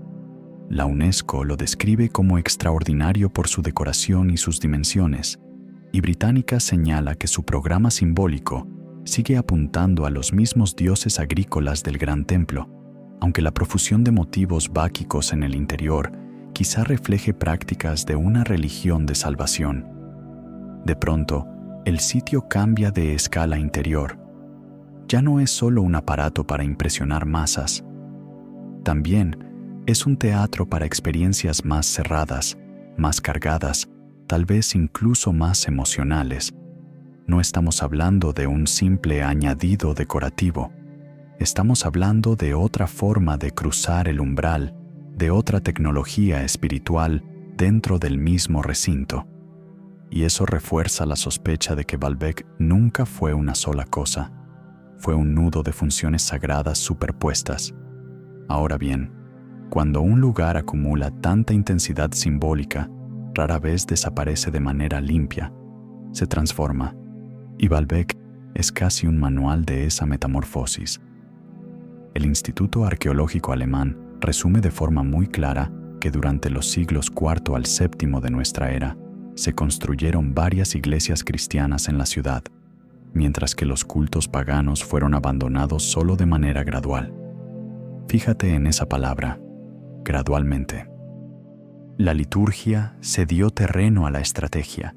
La UNESCO lo describe como extraordinario por su decoración y sus dimensiones, y Británica señala que su programa simbólico sigue apuntando a los mismos dioses agrícolas del Gran Templo, aunque la profusión de motivos báquicos en el interior quizá refleje prácticas de una religión de salvación. De pronto, el sitio cambia de escala interior. Ya no es solo un aparato para impresionar masas. También es un teatro para experiencias más cerradas, más cargadas, tal vez incluso más emocionales. No estamos hablando de un simple añadido decorativo. Estamos hablando de otra forma de cruzar el umbral, de otra tecnología espiritual dentro del mismo recinto. Y eso refuerza la sospecha de que Baalbek nunca fue una sola cosa. Fue un nudo de funciones sagradas superpuestas. Ahora bien, cuando un lugar acumula tanta intensidad simbólica, rara vez desaparece de manera limpia, se transforma. Y Baalbek es casi un manual de esa metamorfosis. El Instituto Arqueológico Alemán resume de forma muy clara que durante los siglos IV al VII de nuestra era, se construyeron varias iglesias cristianas en la ciudad, mientras que los cultos paganos fueron abandonados solo de manera gradual. Fíjate en esa palabra, gradualmente. La liturgia cedió terreno a la estrategia,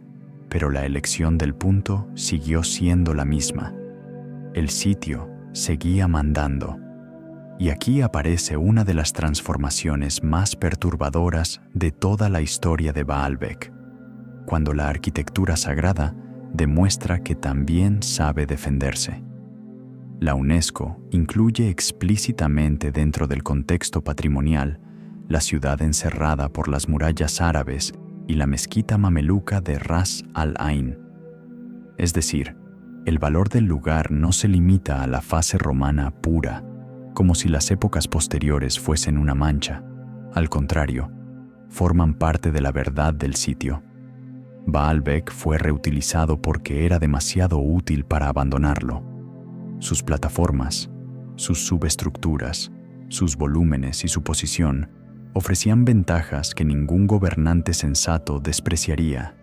pero la elección del punto siguió siendo la misma. El sitio seguía mandando. Y aquí aparece una de las transformaciones más perturbadoras de toda la historia de Baalbek, cuando la arquitectura sagrada demuestra que también sabe defenderse. La UNESCO incluye explícitamente dentro del contexto patrimonial la ciudad encerrada por las murallas árabes y la mezquita mameluca de Ras al-Ain. Es decir, el valor del lugar no se limita a la fase romana pura, como si las épocas posteriores fuesen una mancha. Al contrario, forman parte de la verdad del sitio. Baalbek fue reutilizado porque era demasiado útil para abandonarlo. Sus plataformas, sus subestructuras, sus volúmenes y su posición ofrecían ventajas que ningún gobernante sensato despreciaría.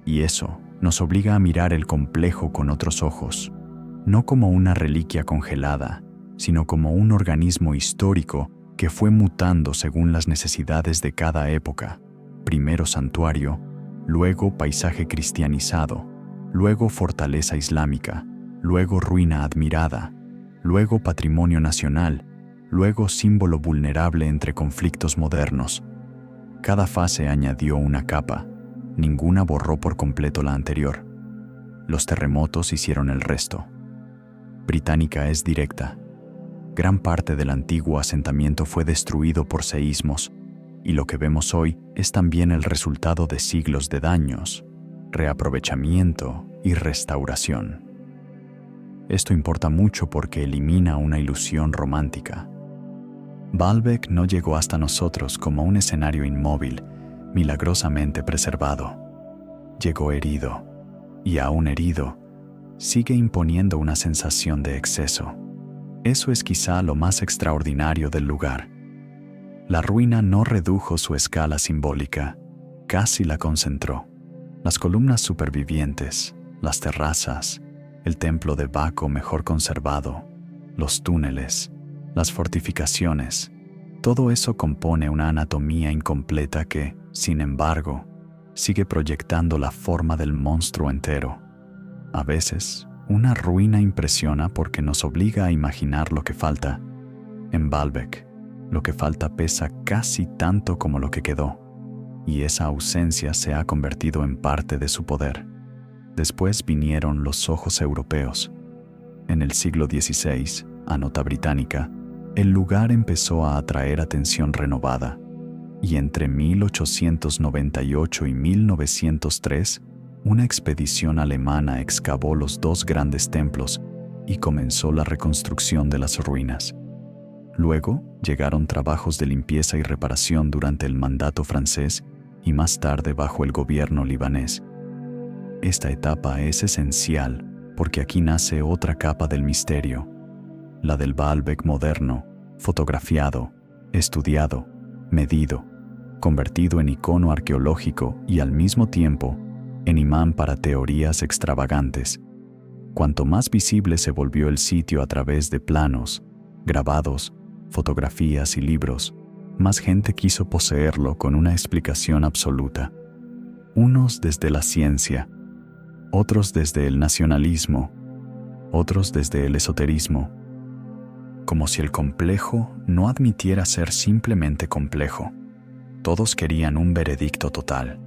Y eso nos obliga a mirar el complejo con otros ojos, no como una reliquia congelada, sino como un organismo histórico que fue mutando según las necesidades de cada época. Primero santuario, luego paisaje cristianizado, luego fortaleza islámica, luego ruina admirada, luego patrimonio nacional, luego símbolo vulnerable entre conflictos modernos. Cada fase añadió una capa, ninguna borró por completo la anterior. Los terremotos hicieron el resto. Británica es directa. Gran parte del antiguo asentamiento fue destruido por seísmos, y lo que vemos hoy es también el resultado de siglos de daños, reaprovechamiento y restauración. Esto importa mucho porque elimina una ilusión romántica. Baalbek no llegó hasta nosotros como un escenario inmóvil, milagrosamente preservado. Llegó herido, y aún herido, sigue imponiendo una sensación de exceso. Eso es quizá lo más extraordinario del lugar. La ruina no redujo su escala simbólica, casi la concentró. Las columnas supervivientes, las terrazas, el templo de Baco mejor conservado, los túneles, las fortificaciones, todo eso compone una anatomía incompleta que, sin embargo, sigue proyectando la forma del monstruo entero. A veces, una ruina impresiona porque nos obliga a imaginar lo que falta. En Baalbek, lo que falta pesa casi tanto como lo que quedó, y esa ausencia se ha convertido en parte de su poder. Después vinieron los ojos europeos. En el siglo XVI, a nota británica, el lugar empezó a atraer atención renovada, y entre 1898 y 1903, una expedición alemana excavó los dos grandes templos y comenzó la reconstrucción de las ruinas. Luego llegaron trabajos de limpieza y reparación durante el mandato francés y más tarde bajo el gobierno libanés. Esta etapa es esencial porque aquí nace otra capa del misterio, la del Baalbek moderno, fotografiado, estudiado, medido, convertido en icono arqueológico y al mismo tiempo en imán para teorías extravagantes. Cuanto más visible se volvió el sitio a través de planos, grabados, fotografías y libros, más gente quiso poseerlo con una explicación absoluta. Unos desde la ciencia, otros desde el nacionalismo, otros desde el esoterismo, como si el complejo no admitiera ser simplemente complejo. Todos querían un veredicto total,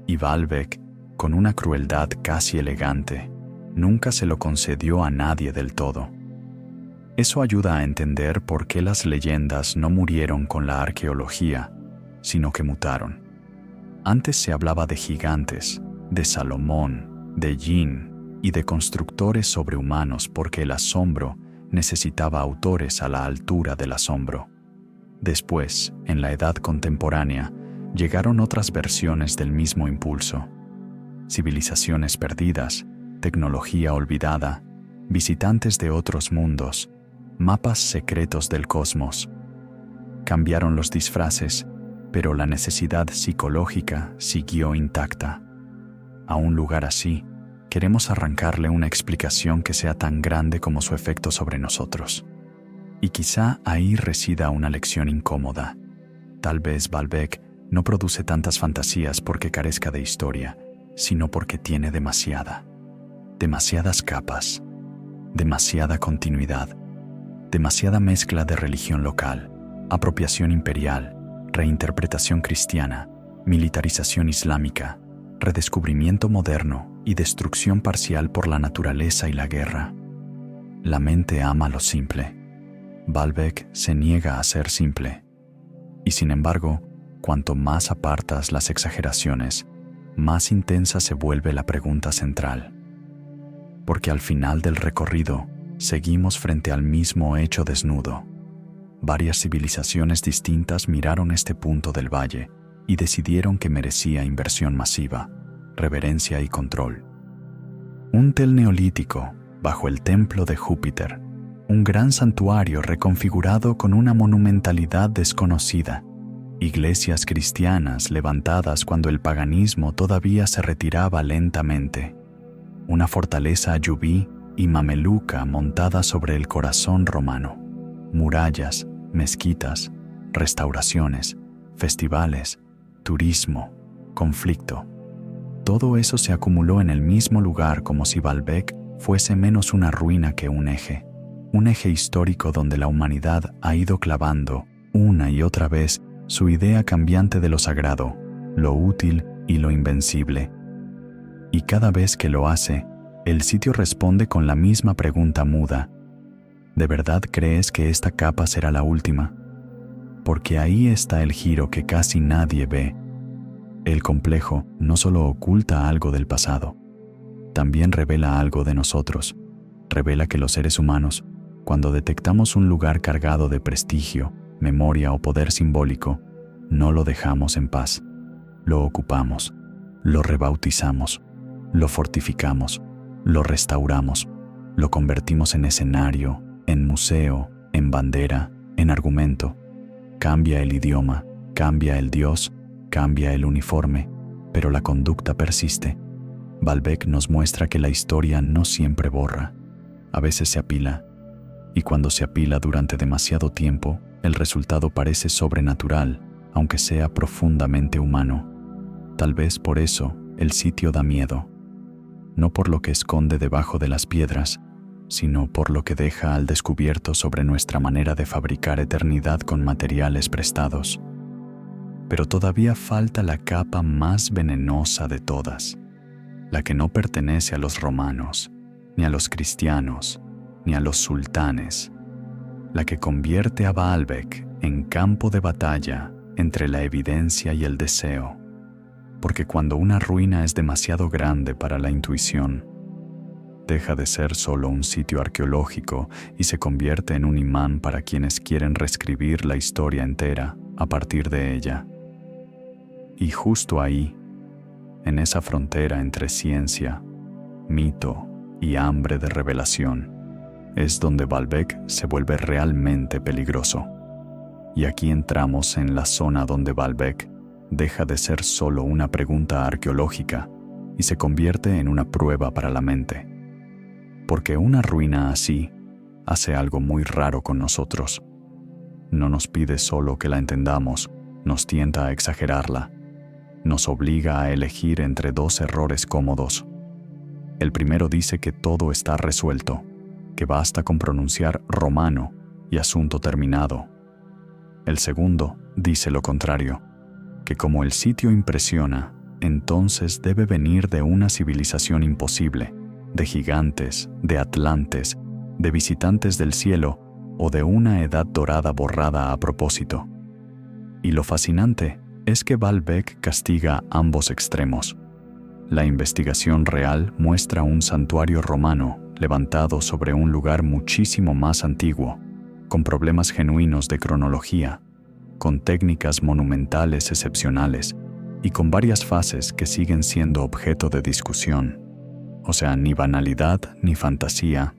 y Baalbek, con una crueldad casi elegante, nunca se lo concedió a nadie del todo. Eso ayuda a entender por qué las leyendas no murieron con la arqueología, sino que mutaron. Antes se hablaba de gigantes, de Salomón, de Jin y de constructores sobrehumanos porque el asombro necesitaba autores a la altura del asombro. Después, en la edad contemporánea, llegaron otras versiones del mismo impulso. Civilizaciones perdidas, tecnología olvidada, visitantes de otros mundos, mapas secretos del cosmos. Cambiaron los disfraces, pero la necesidad psicológica siguió intacta. A un lugar así, queremos arrancarle una explicación que sea tan grande como su efecto sobre nosotros. Y quizá ahí resida una lección incómoda. Tal vez Baalbek no produce tantas fantasías porque carezca de historia, sino porque tiene demasiadas capas, demasiada continuidad, demasiada mezcla de religión local, apropiación imperial, reinterpretación cristiana, militarización islámica, redescubrimiento moderno y destrucción parcial por la naturaleza y la guerra. La mente ama lo simple. Baalbek se niega a ser simple. Y sin embargo, cuanto más apartas las exageraciones, más intensa se vuelve la pregunta central. Porque al final del recorrido, seguimos frente al mismo hecho desnudo. Varias civilizaciones distintas miraron este punto del valle y decidieron que merecía inversión masiva, reverencia y control. Un tel neolítico, bajo el templo de Júpiter, un gran santuario reconfigurado con una monumentalidad desconocida, iglesias cristianas levantadas cuando el paganismo todavía se retiraba lentamente, una fortaleza ayubí y mameluca montada sobre el corazón romano, murallas, mezquitas, restauraciones, festivales, turismo, conflicto. Todo eso se acumuló en el mismo lugar como si Baalbek fuese menos una ruina que un eje histórico donde la humanidad ha ido clavando, una y otra vez, su idea cambiante de lo sagrado, lo útil y lo invencible. Y cada vez que lo hace, el sitio responde con la misma pregunta muda. ¿De verdad crees que esta capa será la última? Porque ahí está el giro que casi nadie ve. El complejo no solo oculta algo del pasado, también revela algo de nosotros. Revela que los seres humanos, cuando detectamos un lugar cargado de prestigio, memoria o poder simbólico, no lo dejamos en paz. Lo ocupamos, lo rebautizamos, lo fortificamos, lo restauramos, lo convertimos en escenario, en museo, en bandera, en argumento. Cambia el idioma, cambia el dios, cambia el uniforme, pero la conducta persiste. Baalbek nos muestra que la historia no siempre borra, a veces se apila, y cuando se apila durante demasiado tiempo, el resultado parece sobrenatural, aunque sea profundamente humano. Tal vez por eso el sitio da miedo, no por lo que esconde debajo de las piedras, sino por lo que deja al descubierto sobre nuestra manera de fabricar eternidad con materiales prestados. Pero todavía falta la capa más venenosa de todas, la que no pertenece a los romanos, ni a los cristianos, ni a los sultanes, la que convierte a Baalbek en campo de batalla entre la evidencia y el deseo. Porque cuando una ruina es demasiado grande para la intuición, deja de ser solo un sitio arqueológico y se convierte en un imán para quienes quieren reescribir la historia entera a partir de ella. Y justo ahí, en esa frontera entre ciencia, mito y hambre de revelación, es donde Baalbek se vuelve realmente peligroso. Y aquí entramos en la zona donde Baalbek deja de ser solo una pregunta arqueológica y se convierte en una prueba para la mente. Porque una ruina así hace algo muy raro con nosotros. No nos pide solo que la entendamos, nos tienta a exagerarla. Nos obliga a elegir entre dos errores cómodos. El primero dice que todo está resuelto, que basta con pronunciar romano y asunto terminado. El segundo dice lo contrario, que como el sitio impresiona, entonces debe venir de una civilización imposible, de gigantes, de atlantes, de visitantes del cielo o de una edad dorada borrada a propósito. Y lo fascinante es que Baalbek castiga ambos extremos. La investigación real muestra un santuario romano levantado sobre un lugar muchísimo más antiguo, con problemas genuinos de cronología, con técnicas monumentales excepcionales y con varias fases que siguen siendo objeto de discusión. O sea, ni banalidad ni fantasía.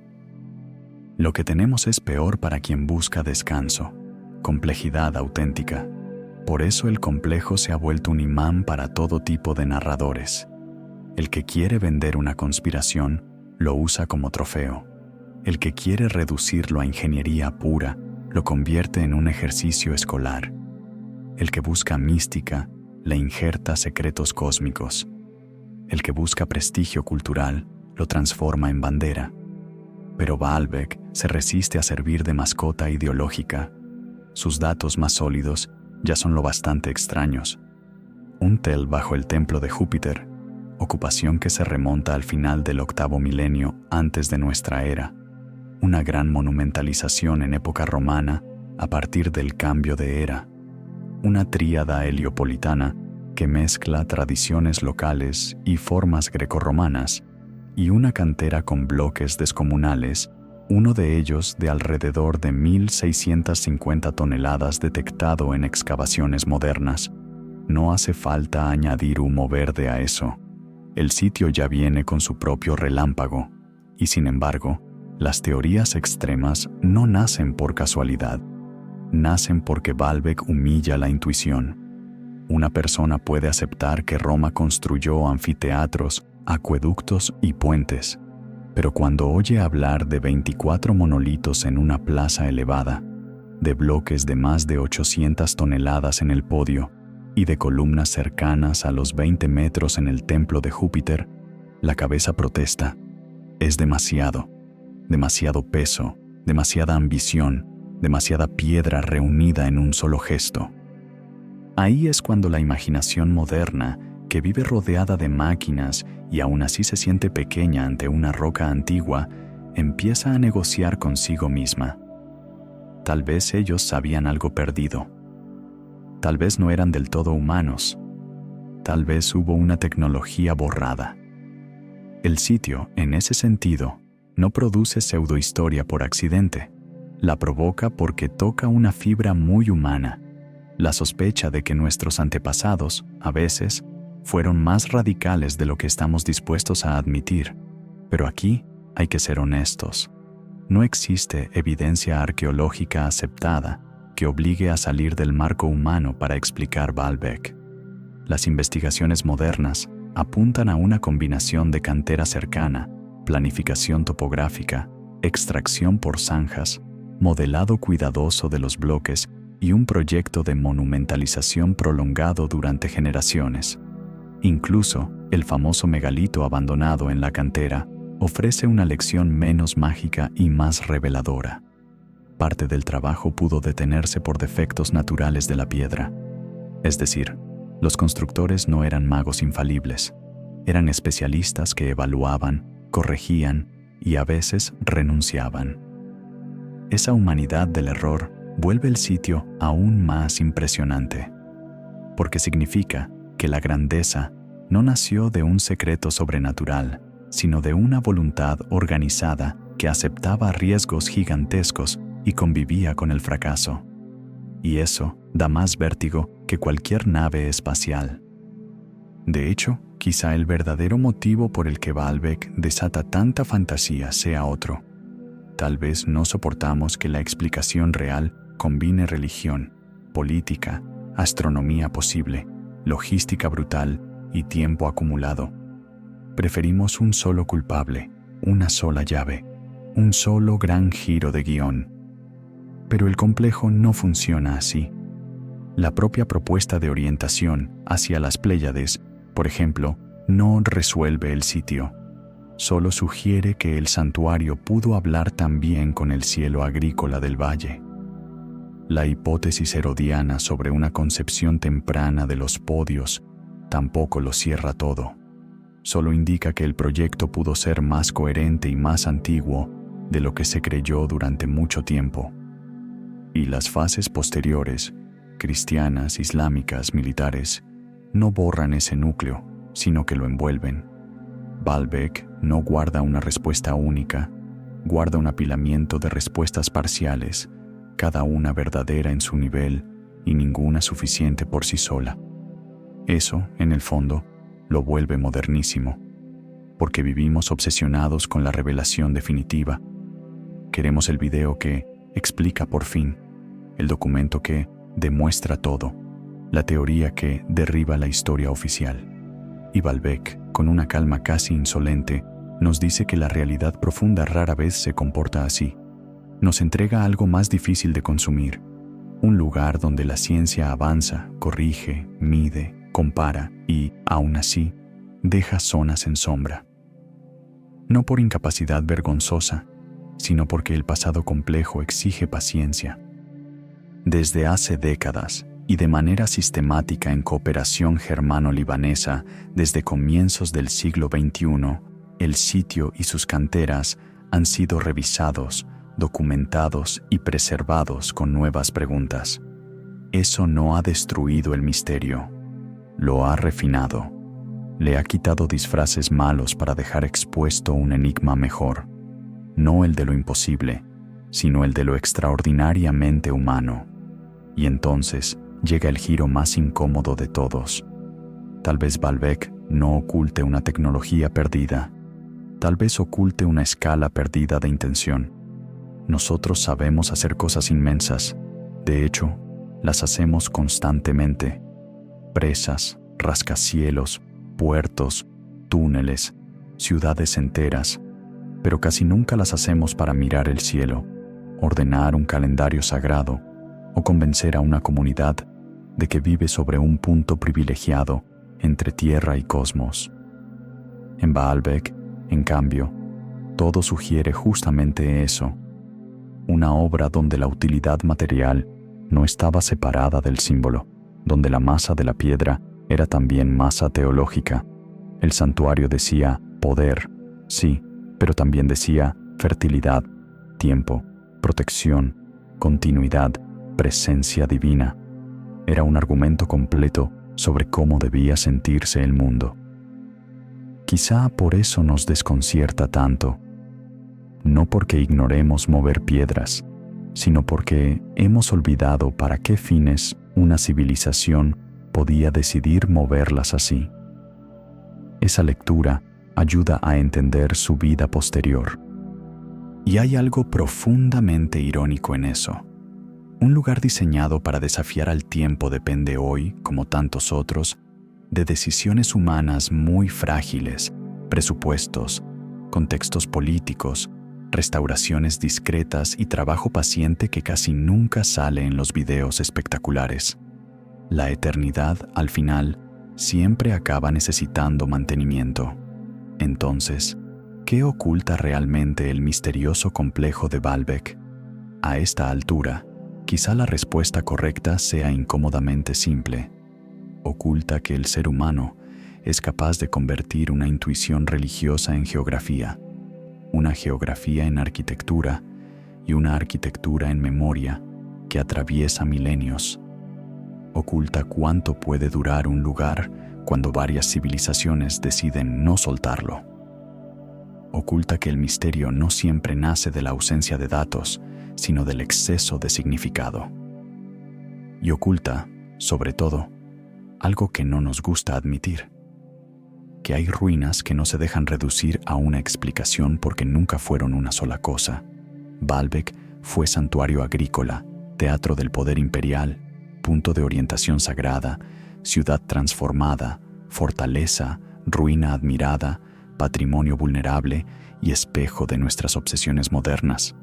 Lo que tenemos es peor para quien busca descanso, complejidad auténtica. Por eso el complejo se ha vuelto un imán para todo tipo de narradores. El que quiere vender una conspiración lo usa como trofeo. El que quiere reducirlo a ingeniería pura lo convierte en un ejercicio escolar. El que busca mística le injerta secretos cósmicos. El que busca prestigio cultural lo transforma en bandera. Pero Baalbek se resiste a servir de mascota ideológica. Sus datos más sólidos ya son lo bastante extraños. Un tel bajo el templo de Júpiter, ocupación que se remonta al final del 8º milenio antes de nuestra era. Una gran monumentalización en época romana a partir del cambio de era. Una tríada heliopolitana que mezcla tradiciones locales y formas grecorromanas, y una cantera con bloques descomunales, uno de ellos de alrededor de 1.650 toneladas detectado en excavaciones modernas. No hace falta añadir humo verde a eso. El sitio ya viene con su propio relámpago, y sin embargo, las teorías extremas no nacen por casualidad. Nacen porque Baalbek humilla la intuición. Una persona puede aceptar que Roma construyó anfiteatros, acueductos y puentes, pero cuando oye hablar de 24 monolitos en una plaza elevada, de bloques de más de 800 toneladas en el podio y de columnas cercanas a los 20 metros en el templo de Júpiter, la cabeza protesta. Es demasiado peso, demasiada ambición, demasiada piedra reunida en un solo gesto. Ahí es cuando la imaginación moderna, que vive rodeada de máquinas y aún así se siente pequeña ante una roca antigua, empieza a negociar consigo misma. Tal vez ellos sabían algo perdido. Tal vez no eran del todo humanos. Tal vez hubo una tecnología borrada. El sitio, en ese sentido, no produce pseudohistoria por accidente. La provoca porque toca una fibra muy humana, la sospecha de que nuestros antepasados, a veces, fueron más radicales de lo que estamos dispuestos a admitir. Pero aquí hay que ser honestos. No existe evidencia arqueológica aceptada que obligue a salir del marco humano para explicar Baalbek. Las investigaciones modernas apuntan a una combinación de cantera cercana, planificación topográfica, extracción por zanjas, modelado cuidadoso de los bloques y un proyecto de monumentalización prolongado durante generaciones. Incluso, el famoso megalito abandonado en la cantera ofrece una lección menos mágica y más reveladora. Parte del trabajo pudo detenerse por defectos naturales de la piedra. Es decir, los constructores no eran magos infalibles. Eran especialistas que evaluaban, corregían y a veces renunciaban. Esa humanidad del error vuelve el sitio aún más impresionante, porque significa que la grandeza no nació de un secreto sobrenatural, sino de una voluntad organizada que aceptaba riesgos gigantescos y convivía con el fracaso. Y eso da más vértigo que cualquier nave espacial. De hecho, quizá el verdadero motivo por el que Baalbek desata tanta fantasía sea otro. Tal vez no soportamos que la explicación real combine religión, política, astronomía posible, logística brutal y tiempo acumulado. Preferimos un solo culpable, una sola llave, un solo gran giro de guión. Pero el complejo no funciona así. La propia propuesta de orientación hacia las Pléyades, por ejemplo, no resuelve el sitio. Solo sugiere que el santuario pudo hablar también con el cielo agrícola del valle. La hipótesis herodiana sobre una concepción temprana de los podios tampoco lo cierra todo. Solo indica que el proyecto pudo ser más coherente y más antiguo de lo que se creyó durante mucho tiempo. Y las fases posteriores, cristianas, islámicas, militares, no borran ese núcleo, sino que lo envuelven. Baalbek no guarda una respuesta única, guarda un apilamiento de respuestas parciales, cada una verdadera en su nivel y ninguna suficiente por sí sola. Eso, en el fondo, lo vuelve modernísimo, porque vivimos obsesionados con la revelación definitiva. Queremos el video que explica por fin, el documento que demuestra todo, la teoría que derriba la historia oficial. Y Baalbek, con una calma casi insolente, nos dice que la realidad profunda rara vez se comporta así. Nos entrega algo más difícil de consumir, un lugar donde la ciencia avanza, corrige, mide, compara y, aún así, deja zonas en sombra. No por incapacidad vergonzosa, sino porque el pasado complejo exige paciencia. Desde hace décadas, y de manera sistemática en cooperación germano-libanesa desde comienzos del siglo XXI, el sitio y sus canteras han sido revisados, documentados y preservados con nuevas preguntas. Eso no ha destruido el misterio, lo ha refinado. Le ha quitado disfraces malos para dejar expuesto un enigma mejor, no el de lo imposible, sino el de lo extraordinariamente humano. Y entonces llega el giro más incómodo de todos. Tal vez Baalbek no oculte una tecnología perdida, tal vez oculte una escala perdida de intención. Nosotros sabemos hacer cosas inmensas, de hecho, las hacemos constantemente. Presas, rascacielos, puertos, túneles, ciudades enteras, pero casi nunca las hacemos para mirar el cielo, ordenar un calendario sagrado o convencer a una comunidad de que vive sobre un punto privilegiado entre tierra y cosmos. En Baalbek, en cambio, todo sugiere justamente eso, una obra donde la utilidad material no estaba separada del símbolo, donde la masa de la piedra era también masa teológica. El santuario decía poder, sí, pero también decía fertilidad, tiempo, protección, continuidad, presencia divina. Era un argumento completo sobre cómo debía sentirse el mundo. Quizá por eso nos desconcierta tanto, no porque ignoremos mover piedras, sino porque hemos olvidado para qué fines una civilización podía decidir moverlas así. Esa lectura ayuda a entender su vida posterior. Y hay algo profundamente irónico en eso. Un lugar diseñado para desafiar al tiempo depende hoy, como tantos otros, de decisiones humanas muy frágiles, presupuestos, contextos políticos, restauraciones discretas y trabajo paciente que casi nunca sale en los videos espectaculares. La eternidad, al final, siempre acaba necesitando mantenimiento. Entonces, ¿qué oculta realmente el misterioso complejo de Baalbek? A esta altura, quizá la respuesta correcta sea incómodamente simple. Oculta que el ser humano es capaz de convertir una intuición religiosa en geografía, una geografía en arquitectura y una arquitectura en memoria que atraviesa milenios. Oculta cuánto puede durar un lugar cuando varias civilizaciones deciden no soltarlo. Oculta que el misterio no siempre nace de la ausencia de datos, sino del exceso de significado. Y oculta, sobre todo, algo que no nos gusta admitir: que hay ruinas que no se dejan reducir a una explicación porque nunca fueron una sola cosa. Baalbek fue santuario agrícola, teatro del poder imperial, punto de orientación sagrada, ciudad transformada, fortaleza, ruina admirada, patrimonio vulnerable y espejo de nuestras obsesiones modernas.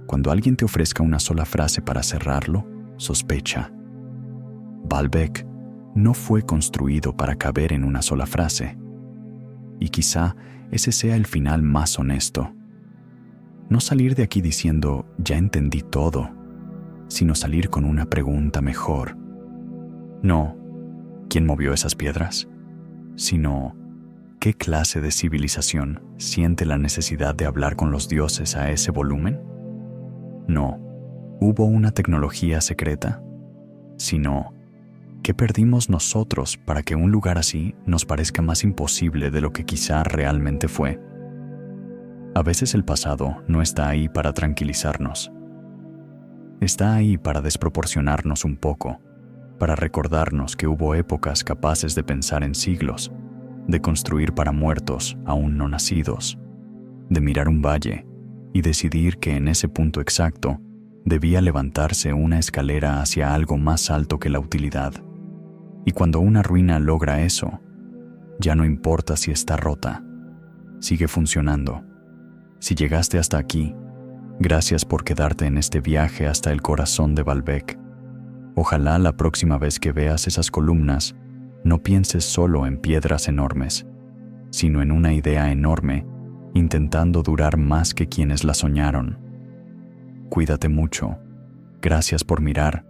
Cuando alguien te ofrezca una sola frase para cerrarlo, sospecha. Baalbek no fue construido para caber en una sola frase. Y quizá ese sea el final más honesto. No salir de aquí diciendo, ya entendí todo, sino salir con una pregunta mejor. No, ¿quién movió esas piedras? Sino, ¿qué clase de civilización siente la necesidad de hablar con los dioses a ese volumen? No, ¿hubo una tecnología secreta? Sino, ¿qué perdimos nosotros para que un lugar así nos parezca más imposible de lo que quizá realmente fue? A veces el pasado no está ahí para tranquilizarnos. Está ahí para desproporcionarnos un poco, para recordarnos que hubo épocas capaces de pensar en siglos, de construir para muertos aún no nacidos, de mirar un valle y decidir que en ese punto exacto debía levantarse una escalera hacia algo más alto que la utilidad. Y cuando una ruina logra eso, ya no importa si está rota, sigue funcionando. Si llegaste hasta aquí, gracias por quedarte en este viaje hasta el corazón de Baalbek. Ojalá la próxima vez que veas esas columnas, no pienses solo en piedras enormes, sino en una idea enorme, intentando durar más que quienes la soñaron. Cuídate mucho, gracias por mirar,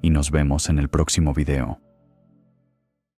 y nos vemos en el próximo video.